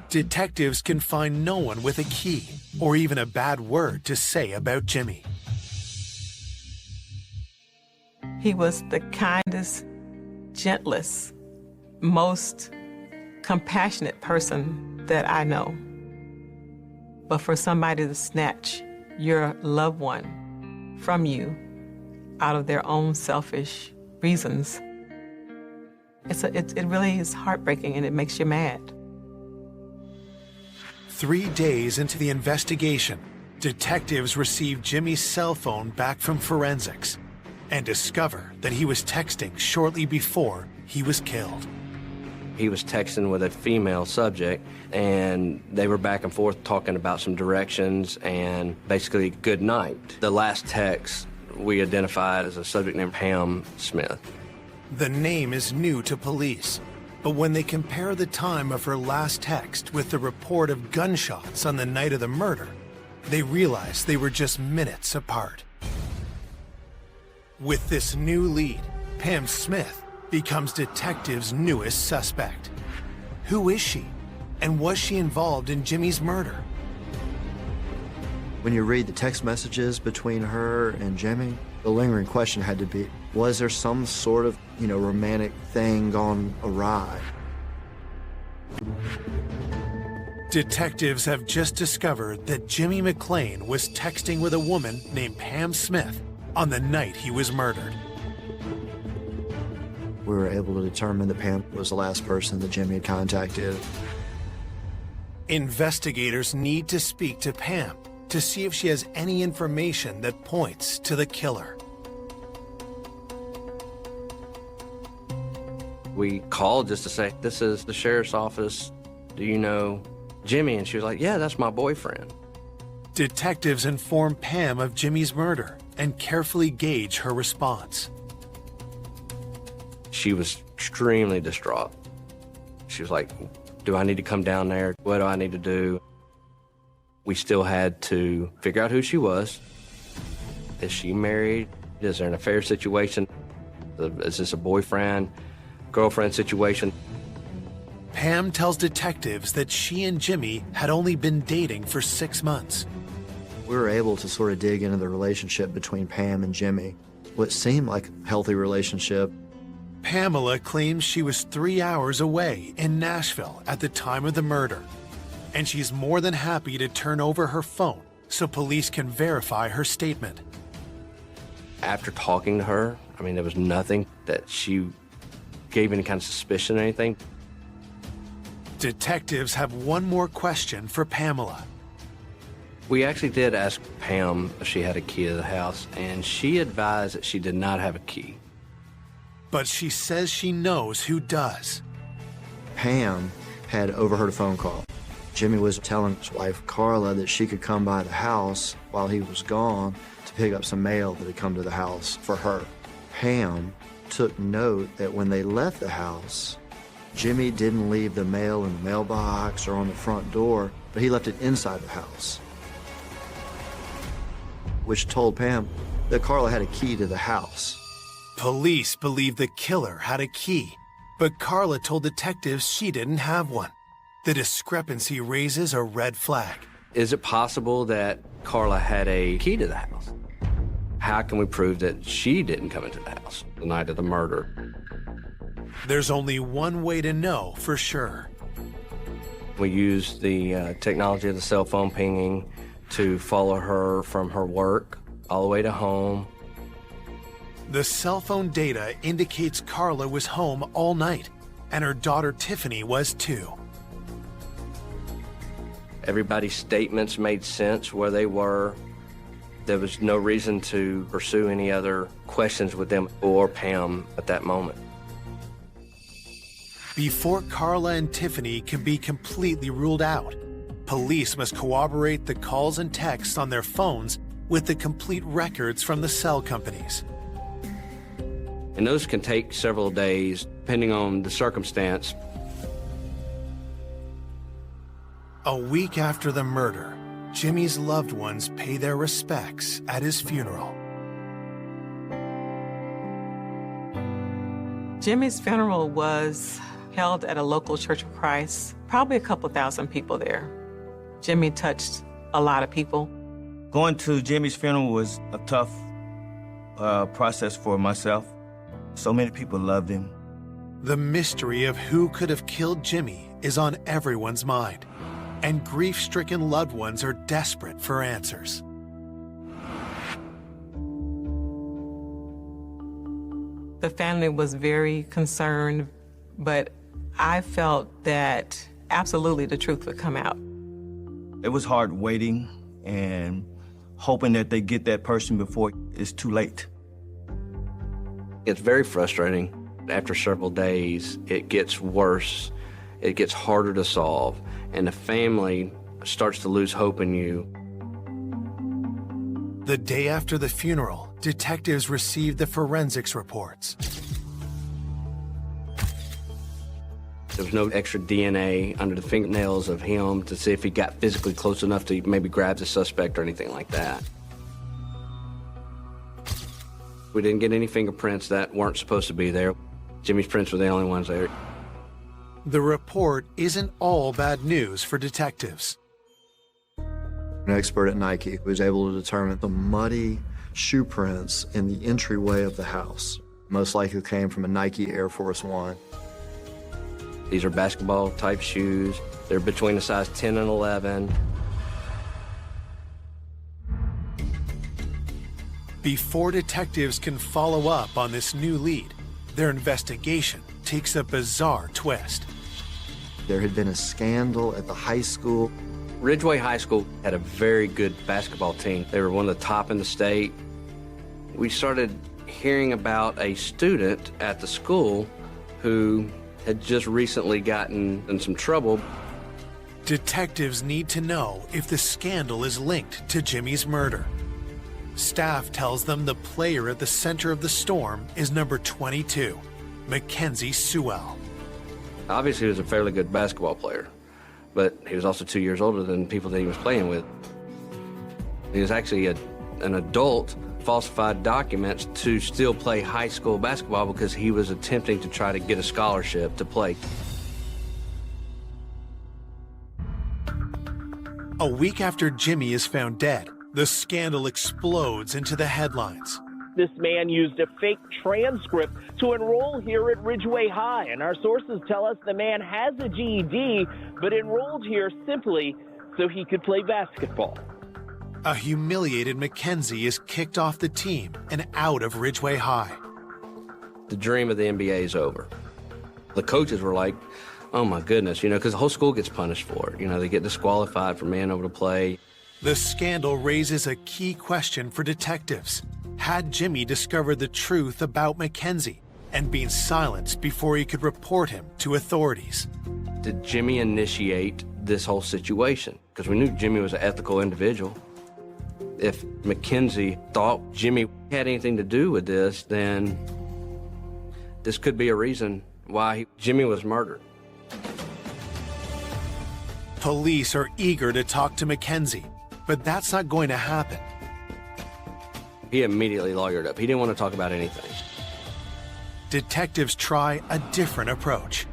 Detectives can find no one with a key or even a bad word to say about Jimmy. He was the kindest, gentlest, most compassionate person that I know. But for somebody to snatch your loved one from you out of their own selfish reasons, it really is heartbreaking, and it makes you mad. 3 days into the investigation, detectives receive Jimmy's cell phone back from forensics and discover that he was texting shortly before he was killed. He was texting with a female subject, and they were back and forth talking about some directions and basically good night. The last text we identified as a subject named Pam Smith. The name is new to police, but when they compare the time of her last text with the report of gunshots on the night of the murder, they realize they were just minutes apart. With this new lead, Pam Smith becomes detectives' newest suspect. Who is she? And was she involved in Jimmy's murder? When you read the text messages between her and Jimmy, the lingering question had to be, was there some sort of, romantic thing gone awry? Detectives have just discovered that Jimmy McLean was texting with a woman named Pam Smith on the night he was murdered. We were able to determine that Pam was the last person that Jimmy had contacted. Investigators need to speak to Pam to see if she has any information that points to the killer. We called just to say, this is the sheriff's office. Do you know Jimmy? And she was like, yeah, that's my boyfriend. Detectives inform Pam of Jimmy's murder and carefully gauge her response. She was extremely distraught. She was like, do I need to come down there? What do I need to do? We still had to figure out who she was. Is she married? Is there an affair situation? Is this a boyfriend, girlfriend situation? Pam tells detectives that she and Jimmy had only been dating for 6 months. We were able to sort of dig into the relationship between Pam and Jimmy, what seemed like a healthy relationship. Pamela claims she was 3 hours away in Nashville at the time of the murder, and she's more than happy to turn over her phone so police can verify her statement. After talking to her, there was nothing that she gave any kind of suspicion or anything. Detectives have one more question for Pamela. We actually did ask Pam if she had a key to the house, and she advised that she did not have a key. But she says she knows who does. Pam had overheard a phone call. Jimmy was telling his wife, Carla, that she could come by the house while he was gone to pick up some mail that had come to the house for her. Pam took note that when they left the house, Jimmy didn't leave the mail in the mailbox or on the front door, but he left it inside the house, which told Pam that Carla had a key to the house. Police believe the killer had a key, but Carla told detectives she didn't have one. The discrepancy raises a red flag. Is it possible that Carla had a key to the house? How can we prove that she didn't come into the house the night of the murder? There's only one way to know for sure. We used the technology of the cell phone pinging to follow her from her work all the way to home. The cell phone data indicates Carla was home all night, and her daughter Tiffany was too. Everybody's statements made sense where they were. There was no reason to pursue any other questions with them or Pam at that moment. Before Carla and Tiffany can be completely ruled out, police must corroborate the calls and texts on their phones with the complete records from the cell companies. And those can take several days, depending on the circumstance. A week after the murder, Jimmy's loved ones pay their respects at his funeral. Jimmy's funeral was held at a local Church of Christ, probably a couple thousand people there. Jimmy touched a lot of people. Going to Jimmy's funeral was a tough process for myself. So many people loved him. The mystery of who could have killed Jimmy is on everyone's mind, and grief-stricken loved ones are desperate for answers. The family was very concerned, but I felt that absolutely the truth would come out. It was hard waiting and hoping that they get that person before it's too late. It's very frustrating. After several days, it gets worse. It gets harder to solve, and the family starts to lose hope in you. The day after the funeral, detectives received the forensics reports. There was no extra DNA under the fingernails of him to see if he got physically close enough to maybe grab the suspect or anything like that. We didn't get any fingerprints that weren't supposed to be there. Jimmy's prints were the only ones there. The report isn't all bad news for detectives. An expert at Nike was able to determine the muddy shoe prints in the entryway of the house. Most likely came from a Nike Air Force One. These are basketball-type shoes. They're between the size 10 and 11. Before detectives can follow up on this new lead, their investigation takes a bizarre twist. There had been a scandal at the high school. Ridgeway High School had a very good basketball team. They were one of the top in the state. We started hearing about a student at the school who had just recently gotten in some trouble. Detectives need to know if the scandal is linked to Jimmy's murder. Staff tells them the player at the center of the storm is number 22, Mackenzie Sewell. Obviously, he was a fairly good basketball player, but he was also 2 years older than people that he was playing with. He was actually an adult, falsified documents to still play high school basketball because he was attempting to try to get a scholarship to play. A week after Jimmy is found dead, the scandal explodes into the headlines. This man used a fake transcript to enroll here at Ridgeway High, and our sources tell us the man has a GED, but enrolled here simply so he could play basketball. A humiliated Mackenzie is kicked off the team and out of Ridgeway High. The dream of the NBA is over. The coaches were like, oh my goodness, because the whole school gets punished for it. They get disqualified from being able to play. The scandal raises a key question for detectives. Had Jimmy discovered the truth about Mackenzie and been silenced before he could report him to authorities? Did Jimmy initiate this whole situation? Because we knew Jimmy was an ethical individual. If Mackenzie thought Jimmy had anything to do with this, then this could be a reason why Jimmy was murdered. Police are eager to talk to Mackenzie, but that's not going to happen. He immediately lawyered up. He didn't want to talk about anything. Detectives try a different approach.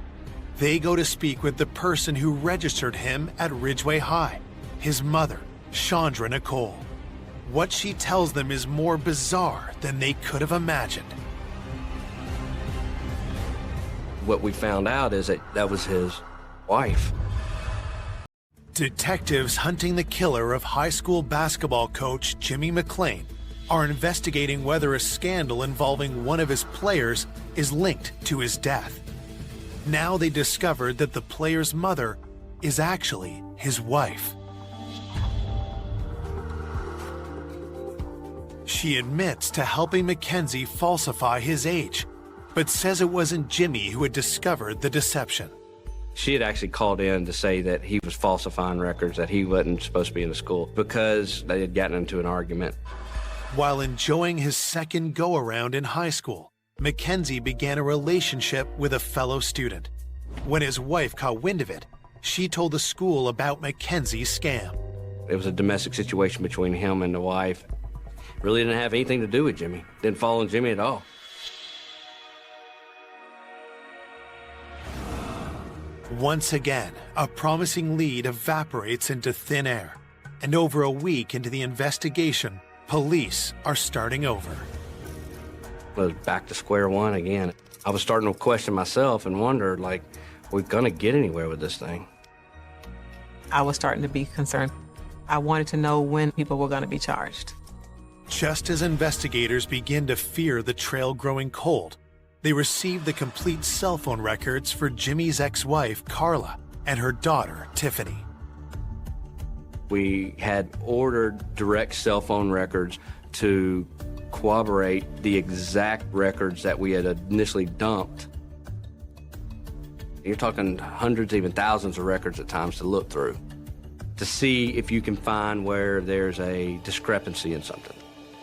They go to speak with the person who registered him at Ridgeway High, his mother, Chandra Nicole. What she tells them is more bizarre than they could have imagined. What we found out is that was his wife. Detectives hunting the killer of high school basketball coach Jimmy Mlan are investigating whether a scandal involving one of his players is linked to his death. Now they discovered that the player's mother is actually his wife. She admits to helping Mackenzie falsify his age, but says it wasn't Jimmy who had discovered the deception. She had actually called in to say that he was falsifying records, that he wasn't supposed to be in the school because they had gotten into an argument. While enjoying his second go-around in high school, Mackenzie began a relationship with a fellow student. When his wife caught wind of it, she told the school about Mackenzie's scam. It was a domestic situation between him and the wife. Really didn't have anything to do with Jimmy. Didn't follow Jimmy at all. Once again, a promising lead evaporates into thin air. And over a week into the investigation, police are starting over. I was back to square one again. I was starting to question myself and wonder, like, are we gonna get anywhere with this thing? I was starting to be concerned. I wanted to know when people were going to be charged. Just as investigators begin to fear the trail growing cold, they receive the complete cell phone records for Jimmy's ex-wife, Carla, and her daughter, Tiffany. We had ordered direct cell phone records to corroborate the exact records that we had initially dumped. You're talking hundreds, even thousands of records at times to look through, to see if you can find where there's a discrepancy in something.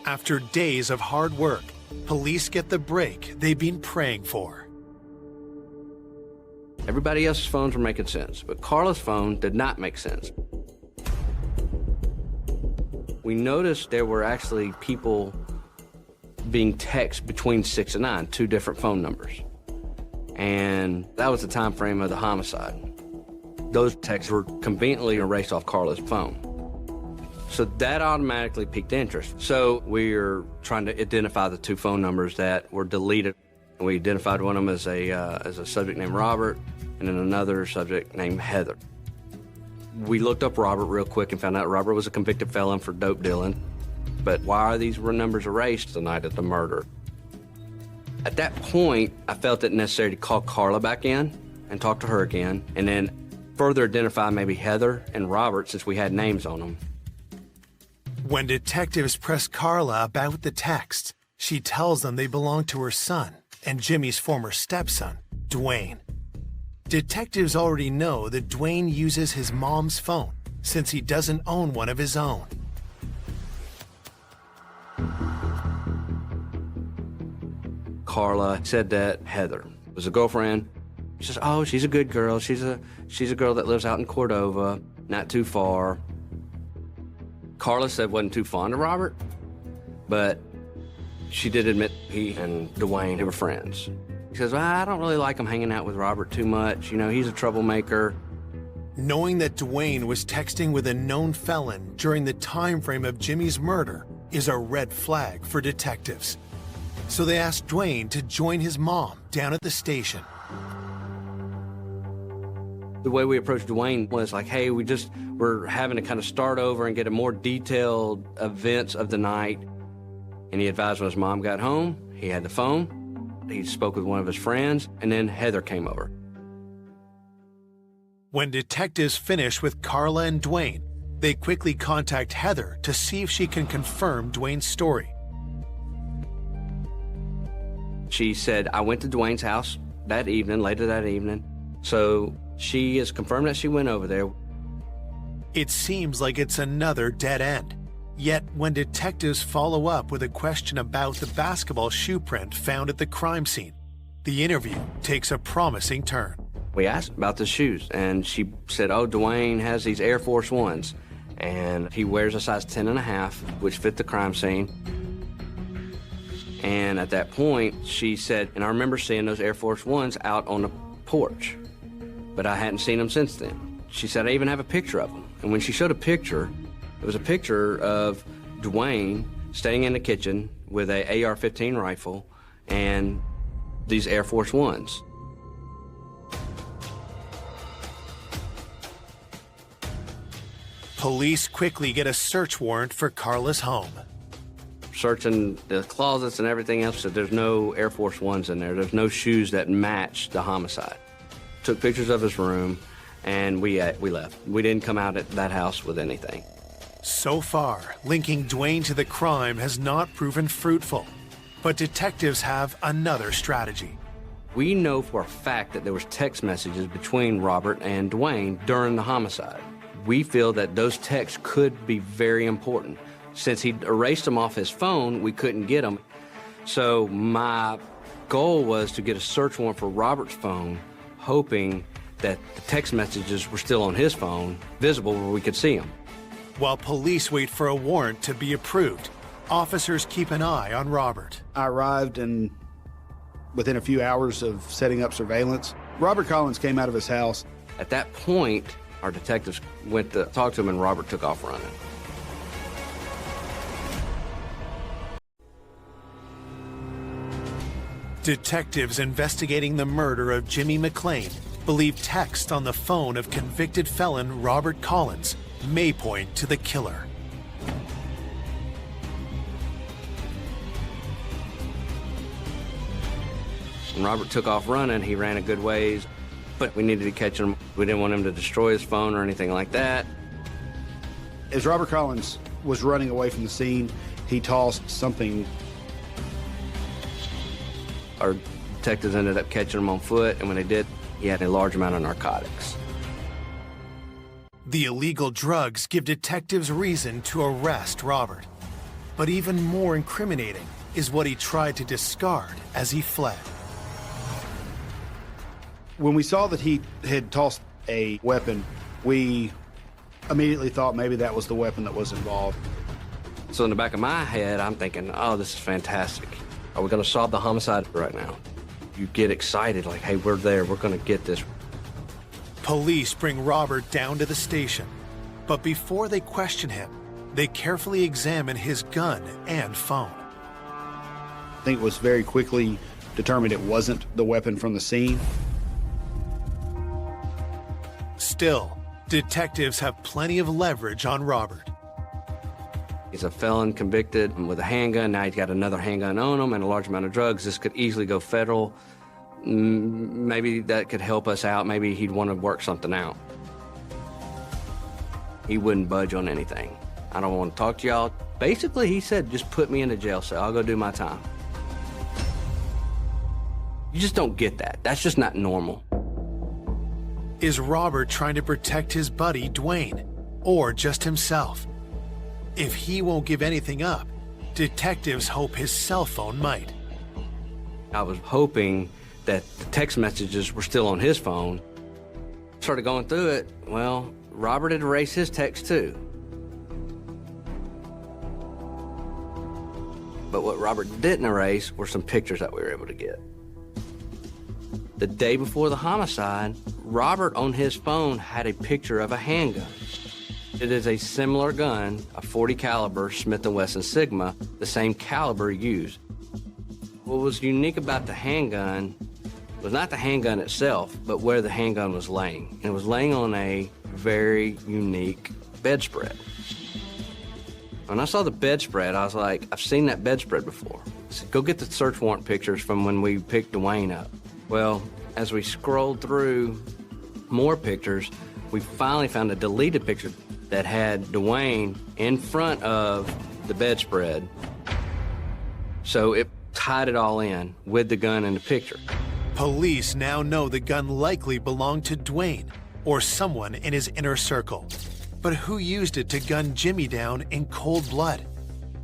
After days of hard work, police get the break they've been praying for. Everybody else's phones were making sense, but Carla's phone did not make sense. We noticed there were actually people being texted between 6 and 9, 2 different phone numbers. And that was the time frame of the homicide. Those texts were conveniently erased off Carla's phone. So that automatically piqued interest. So we were trying to identify the 2 phone numbers that were deleted. We identified one of them as a subject named Robert, and then another subject named Heather. We looked up Robert real quick and found out Robert was a convicted felon for dope dealing. But why are these numbers erased the night of the murder? At that point, I felt it necessary to call Carla back in and talk to her again, and then further identify maybe Heather and Robert, since we had names on them. When detectives press Carla about the texts, she tells them they belong to her son and Jimmy's former stepson, Dwayne. Detectives already know that Dwayne uses his mom's phone since he doesn't own one of his own. Carla said that Heather was a girlfriend. She says, oh, she's a good girl. She's a girl that lives out in Cordova, not too far. Carla said wasn't too fond of Robert, but she did admit he and Dwayne, they were friends. She says, well, I don't really like him hanging out with Robert too much. You know, he's a troublemaker. Knowing that Dwayne was texting with a known felon during the time frame of Jimmy's murder is a red flag for detectives. So they asked Dwayne to join his mom down at the station. The way we approached Dwayne was like, hey, we're having to kind of start over and get a more detailed events of the night. And he advised when his mom got home, he had the phone, he spoke with one of his friends, and then Heather came over. When detectives finish with Carla and Dwayne, they quickly contact Heather to see if she can confirm Dwayne's story. She said, I went to Dwayne's house that evening, later that evening. So she has confirmed that she went over there. It seems like it's another dead end. Yet when detectives follow up with a question about the basketball shoe print found at the crime scene, the interview takes a promising turn. We asked about the shoes, and she said, oh, Dwayne has these Air Force Ones, and he wears a size 10.5, which fit the crime scene. And at that point, she said, and I remember seeing those Air Force Ones out on the porch, but I hadn't seen them since then. She said, I even have a picture of them. And when she showed a picture, it was a picture of Dwayne staying in the kitchen with a AR-15 rifle and these Air Force Ones. Police quickly get a search warrant for Carla's home. Searching the closets and everything else, so there's no Air Force Ones in there. There's no shoes that match the homicide. Took pictures of his room, and we left. We didn't come out at that house with anything. So far, linking Dwayne to the crime has not proven fruitful, but detectives have another strategy. We know for a fact that there was text messages between Robert and Dwayne during the homicide. We feel that those texts could be very important. Since he erased them off his phone, we couldn't get them. So my goal was to get a search warrant for Robert's phone, hoping that the text messages were still on his phone, visible where we could see them. While police wait for a warrant to be approved, officers keep an eye on Robert. I arrived, and within a few hours of setting up surveillance, Robert Collins came out of his house. At that point, our detectives went to talk to him, and Robert took off running. Detectives investigating the murder of Jimmy McLean believe text on the phone of convicted felon Robert Collins may point to the killer. When Robert took off running, he ran a good ways, but we needed to catch him. We didn't want him to destroy his phone or anything like that. As Robert Collins was running away from the scene, he tossed something. Our detectives ended up catching him on foot, and when they did, he had a large amount of narcotics. The illegal drugs give detectives reason to arrest Robert. But even more incriminating is what he tried to discard as he fled. When we saw that he had tossed a weapon, we immediately thought maybe that was the weapon that was involved. So in the back of my head, I'm thinking, oh, this is fantastic. Are we going to solve the homicide right now? You get excited, like, hey, we're there, we're going to get this. Police bring Robert down to the station, but before they question him, they carefully examine his gun and phone. I think it was very quickly determined it wasn't the weapon from the scene. Still, detectives have plenty of leverage on Robert. He's a felon convicted with a handgun. Now he's got another handgun on him and a large amount of drugs. This could easily go federal. Maybe that could help us out. Maybe he'd want to work something out. He wouldn't budge on anything. I don't want to talk to y'all. Basically, he said, just put me in a jail cell. I'll go do my time. You just don't get that. That's just not normal. Is Robert trying to protect his buddy, Dwayne, or just himself? If he won't give anything up, detectives hope his cell phone might. I was hoping that the text messages were still on his phone. Started going through it. Well, Robert had erased his text too. But what Robert didn't erase were some pictures that we were able to get. The day before the homicide, Robert on his phone had a picture of a handgun. It is a similar gun, a .40 caliber Smith & Wesson Sigma, the same caliber used. What was unique about the handgun was not the handgun itself, but where the handgun was laying. And it was laying on a very unique bedspread. When I saw the bedspread, I was like, I've seen that bedspread before. I said, go get the search warrant pictures from when we picked Dwayne up. Well, as we scrolled through more pictures, we finally found a deleted picture that had Dwayne in front of the bedspread. So it tied it all in with the gun in the picture. Police now know the gun likely belonged to Dwayne or someone in his inner circle. But who used it to gun Jimmy down in cold blood?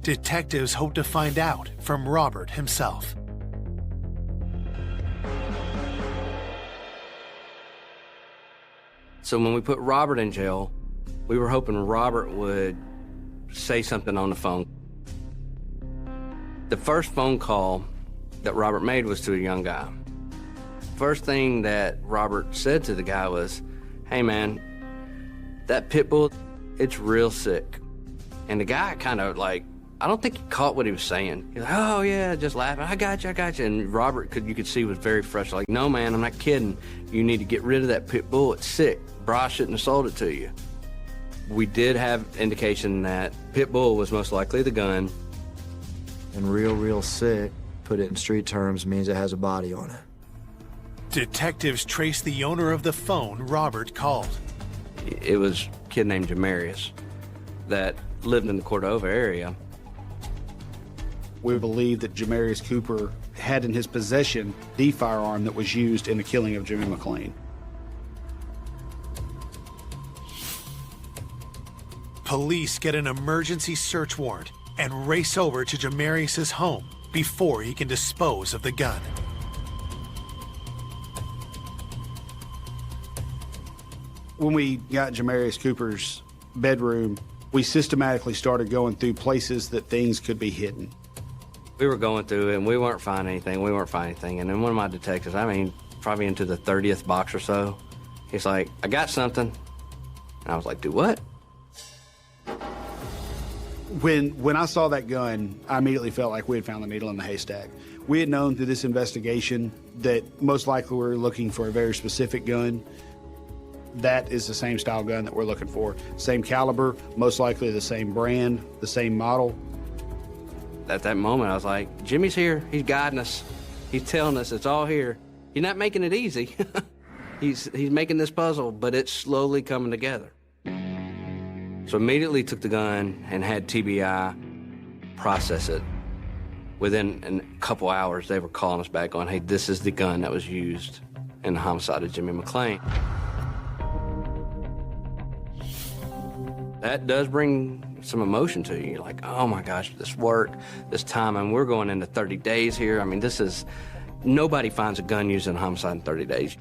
Detectives hope to find out from Robert himself. So when we put Robert in jail, we were hoping Robert would say something on the phone. The first phone call that Robert made was to a young guy. First thing that Robert said to the guy was, hey man, that pit bull, it's real sick. And the guy kind of like, I don't think he caught what he was saying. He's like, oh yeah, just laughing, I got you. And Robert, you could see, was very frustrated. Like, no man, I'm not kidding. You need to get rid of that pit bull, it's sick. Bro, I shouldn't have sold it to you. We did have indication that pit bull was most likely the gun. And real sick, put it in street terms, means it has a body on it. Detectives trace the owner of the phone Robert called. It was a kid named Jamarius that lived in the Cordova area. We believe that Jamarius Cooper had in his possession the firearm that was used in the killing of Jimmy McLean. Police get an emergency search warrant and race over to Jamarius' home before he can dispose of the gun. When we got Jamarius Cooper's bedroom, We systematically started going through places that things could be hidden. We were going through it, and we weren't finding anything. And then one of my detectives, probably into the 30th box or so, he's like, I got something. And I was like, do what? When I saw that gun, I immediately felt like we had found the needle in the haystack. We had known through this investigation that most likely we were looking for a very specific gun. That is the same style gun that we're looking for. Same caliber, most likely the same brand, the same model. At that moment, I was like, Jimmy's here. He's guiding us. He's telling us it's all here. He's not making it easy. He's making this puzzle, but it's slowly coming together. So immediately took the gun and had TBI process it. Within a couple hours, they were calling us back on, hey, this is the gun that was used in the homicide of Jimmy Mlan. That does bring some emotion to you. You're like, oh my gosh, this work, this time, and we're going into 30 days here. I mean, nobody finds a gun used in a homicide in 30 days.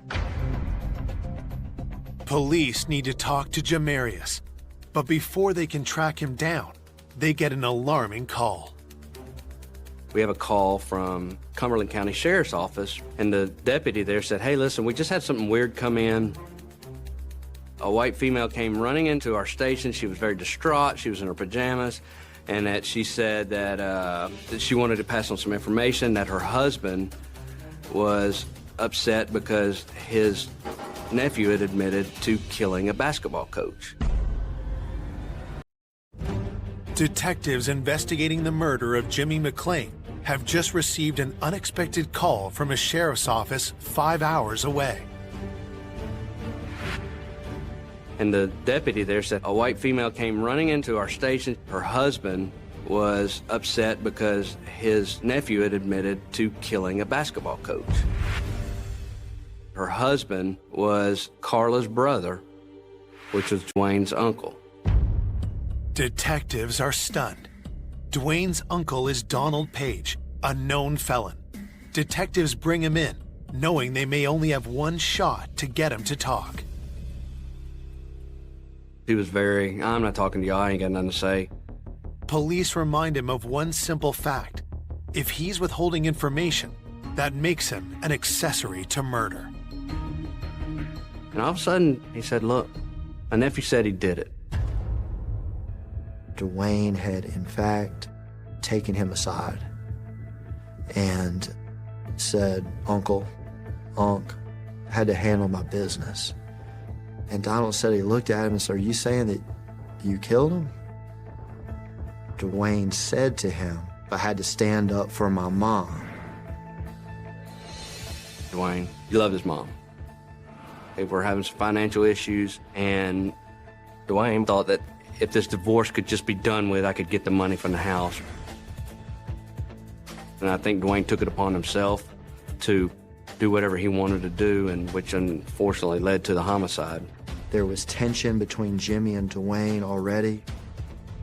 Police need to talk to Jamarius, but before they can track him down, they get an alarming call. We have a call from Cumberland County Sheriff's Office, and the deputy there said, hey, listen, we just had something weird come in. A white female came running into our station. She was very distraught. She was in her pajamas, and that she said that she wanted to pass on some information, that her husband was upset because his nephew had admitted to killing a basketball coach. Detectives investigating the murder of Jimmy Mlan have just received an unexpected call from a sheriff's office 5 hours away. And the deputy there said, a white female came running into our station. Her husband was upset because his nephew had admitted to killing a basketball coach. Her husband was Carla's brother, which was Dwayne's uncle. Detectives are stunned. Dwayne's uncle is Donald Page, a known felon. Detectives bring him in, knowing they may only have one shot to get him to talk. He was I'm not talking to y'all, I ain't got nothing to say. Police remind him of one simple fact. If he's withholding information, that makes him an accessory to murder. And all of a sudden, he said, look, my nephew said he did it. Dwayne had, in fact, taken him aside and said, Uncle, Unc, had to handle my business. And Donald said, he looked at him and said, are you saying that you killed him? Dwayne said to him, I had to stand up for my mom. Dwayne, he loved his mom. They were having some financial issues, and Dwayne thought that if this divorce could just be done with, I could get the money from the house. And I think Dwayne took it upon himself to do whatever he wanted to do, and which unfortunately led to the homicide. There was tension between Jimmy and Dwayne already.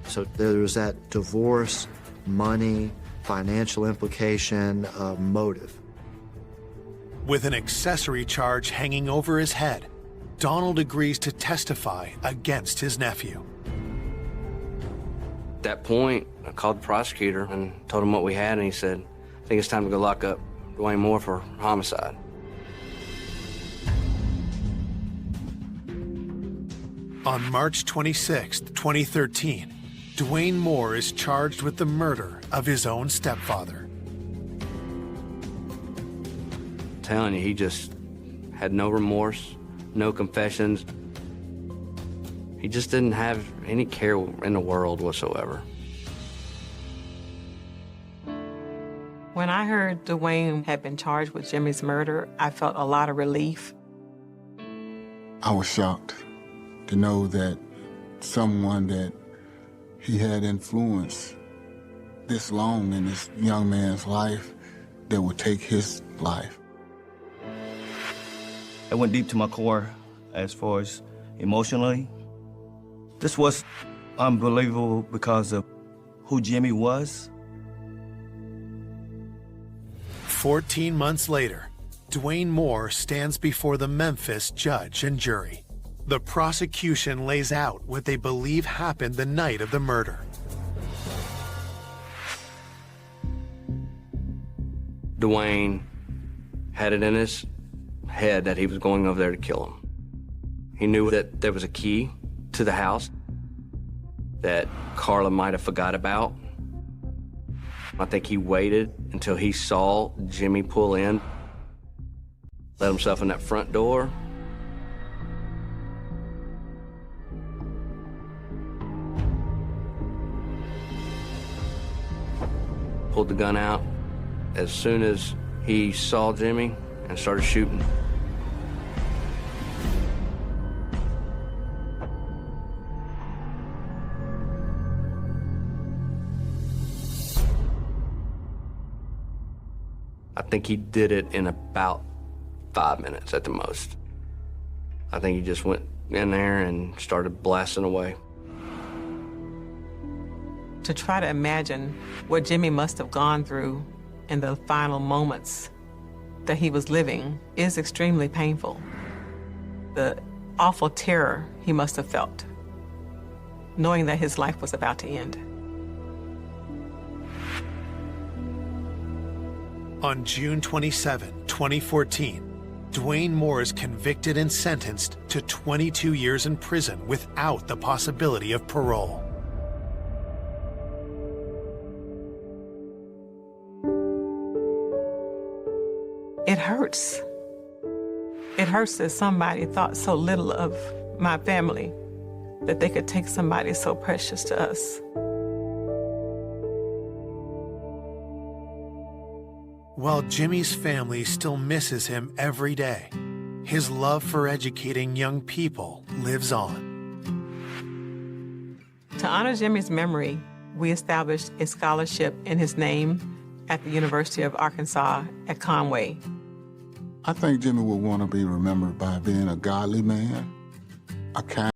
So there was that divorce, money, financial implication, motive. With an accessory charge hanging over his head, Donald agrees to testify against his nephew. At that point, I called the prosecutor and told him what we had, and he said, I think it's time to go lock up Dwayne Moore for homicide. On March 26, 2013, Dwayne Moore is charged with the murder of his own stepfather. I'm telling you, he just had no remorse, no confessions. He just didn't have any care in the world whatsoever. When I heard Dwayne had been charged with Jimmy's murder, I felt a lot of relief. I was shocked to know that someone that he had influenced this long in this young man's life that would take his life. I went deep to my core as far as emotionally. This was unbelievable because of who Jimmy was. 14 months later, Dwayne Moore stands before the Memphis judge and jury. The prosecution lays out what they believe happened the night of the murder. Dwayne had it in his head that he was going over there to kill him. He knew that there was a key to the house that Carla might have forgot about. I think he waited until he saw Jimmy pull in, let himself in that front door. Pulled the gun out as soon as he saw Jimmy and started shooting. I think he did it in about 5 minutes at the most. I think he just went in there and started blasting away. To try to imagine what Jimmy must have gone through in the final moments that he was living is extremely painful. The awful terror he must have felt, knowing that his life was about to end. On June 27, 2014, Dwayne Moore is convicted and sentenced to 22 years in prison without the possibility of parole. It hurts. It hurts that somebody thought so little of my family that they could take somebody so precious to us. While Jimmy's family still misses him every day, his love for educating young people lives on. To honor Jimmy's memory, we established a scholarship in his name at the University of Arkansas at Conway. I think Jimmy will want to be remembered by being a godly man, a kind